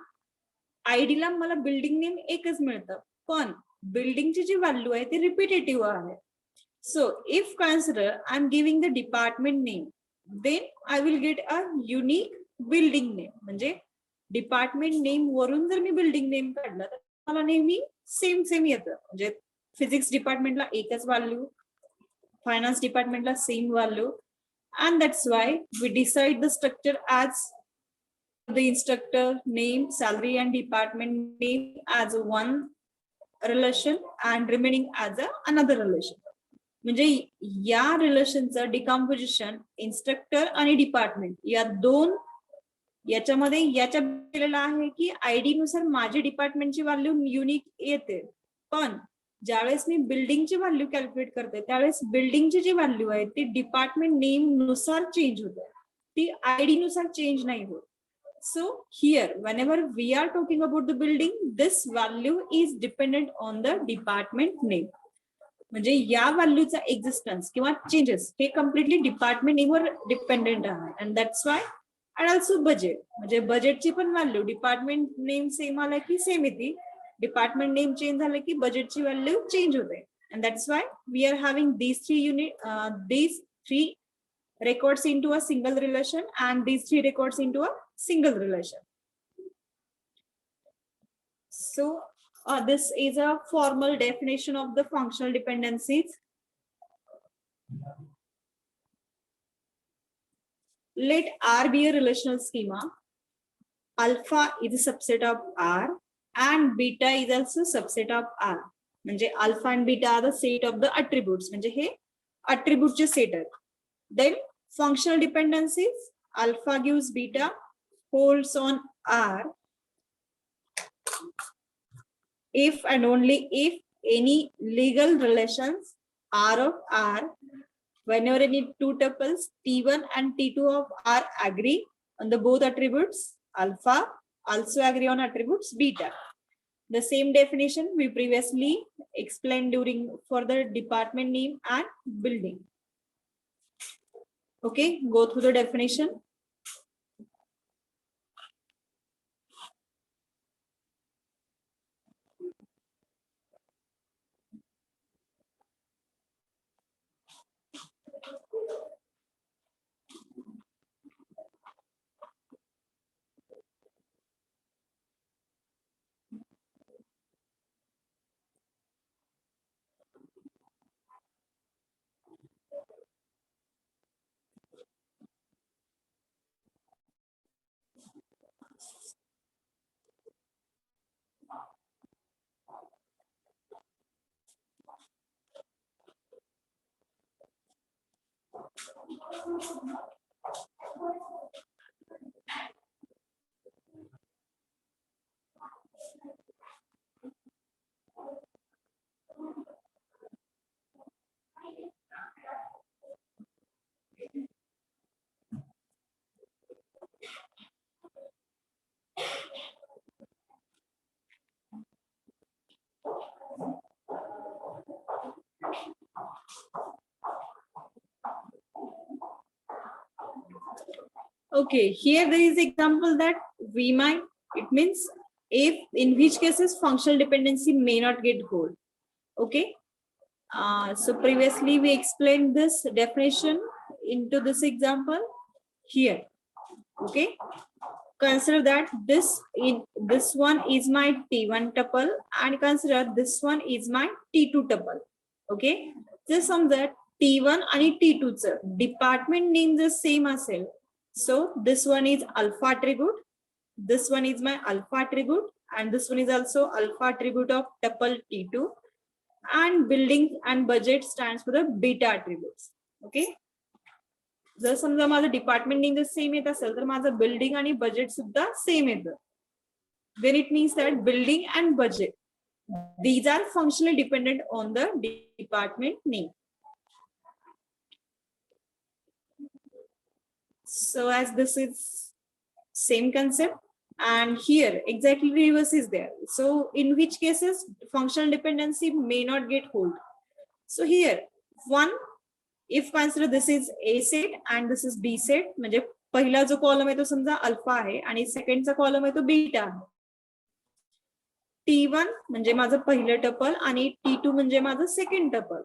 आयडीला मला बिल्डिंग नेम एकच मिळतं पण बिल्डिंगची जी व्हॅल्यू आहे ती रिपिटेटिव्ह आहे so if consider I am giving the department name then I will get a unique building name म्हणजे डिपार्टमेंट नेम वरून जर मी बिल्डिंग नेम काढलं तर मला नेहमी सेम येतं म्हणजे फिजिक्स डिपार्टमेंटला एकच value finance department la same value and that's why we decide the structure as the instructor name salary and department name as one relation and remaining as another relation म्हणजे या रिलेशनचं decomposition instructor आणि department या दोन याच्यामध्ये याच्या केलेलं आहे की आयडी नुसार माझी डिपार्टमेंटची व्हॅल्यू युनिक येते पण ज्यावेळेस मी बिल्डिंगची व्हॅल्यू कॅल्क्युलेट करते त्यावेळेस बिल्डिंगची जी व्हॅल्यू आहे ती डिपार्टमेंट नेम नुसार चेंज होते ती आयडी नुसार चेंज नाही होत so here whenever we are talking about the building this value is dependent on the department name म्हणजे या व्हॅल्यूचा एक्झिस्टन्स किंवा चेंजेस हे कम्प्लिटली डिपार्टमेंट नेमवर डिपेंडेंट आहे and that's why and also budget म्हणजे बजेटची पण व्हॅल्यू डिपार्टमेंट नेम सेम आला की same येते डिपार्टमेंट नेम चेंज झालं की बजेटची व्हॅल्यू चेंज होते and that's why we are having these three records into a single relation and these three records into a single relation. So this is a formal definition of the functional dependencies. Let R be a relational schema. Alpha is a subset of R and beta is also subset of R. म्हणजे alpha and beta are the set of the attributes. म्हणजे हे attribute चे set आहेत. Then functional dependencies, alpha gives beta, holds on R if and only if any legal relations R of R, whenever any two tuples T1 and T2 of R agree on the both attributes, alpha also agree on attributes beta. The same definition we previously explained during for the department name and building. Okay, go through the definition. Okay, here there is example that we might, it means if in which cases functional dependency may not get hold. Okay, so previously we explained this definition into this example here. Okay, consider that this one is my T1 tuple and consider this one is my T2 tuple. Okay, just from that T1 आणि T2 च department name जर same असेल, so this one is alpha attribute, this one is my alpha attribute, and this one is also alpha attribute of tuple T2, and building and budget stands for the beta attributes. Okay, जर समजा माझं department name जर same येत असेल तर माझं building आणि budget सुद्धा सेम येतं. Then it means that building and budget, these are functionally dependent on the department name. So as this is same concept, and here exactly reverse is there. So in which cases functional dependency may not get hold. So here one, if consider this is A set and this is B set, म्हणजे पहिला जो column आहे तो समजा alpha आहे आणि सेकंडचा column आहे तो बीटा आहे. T1 म्हणजे माझं पहिलं टपल आणि T2 म्हणजे माझं सेकंड टपल.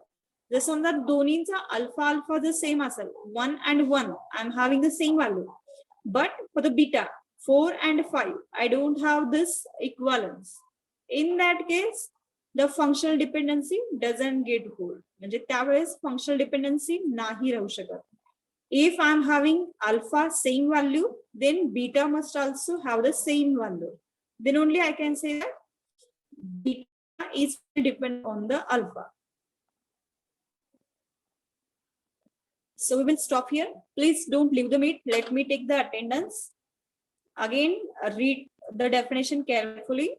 जर समजा दोन्हींचा अल्फा अल्फा जर सेम असेल, 1 and 1 I am having the same value, but for the beta 4 and 5 I don't have this equivalence. In that case, the functional dependency doesn't get hold. म्हणजे त्यावेळेस functional dependency नाही राहू शकत. If I'm having alpha same value, then beta must also have the same value. Then only I can say that beta is dependent on the alpha. So we will stop here. Please don't leave the meet. Let me take the attendance. Again, read the definition carefully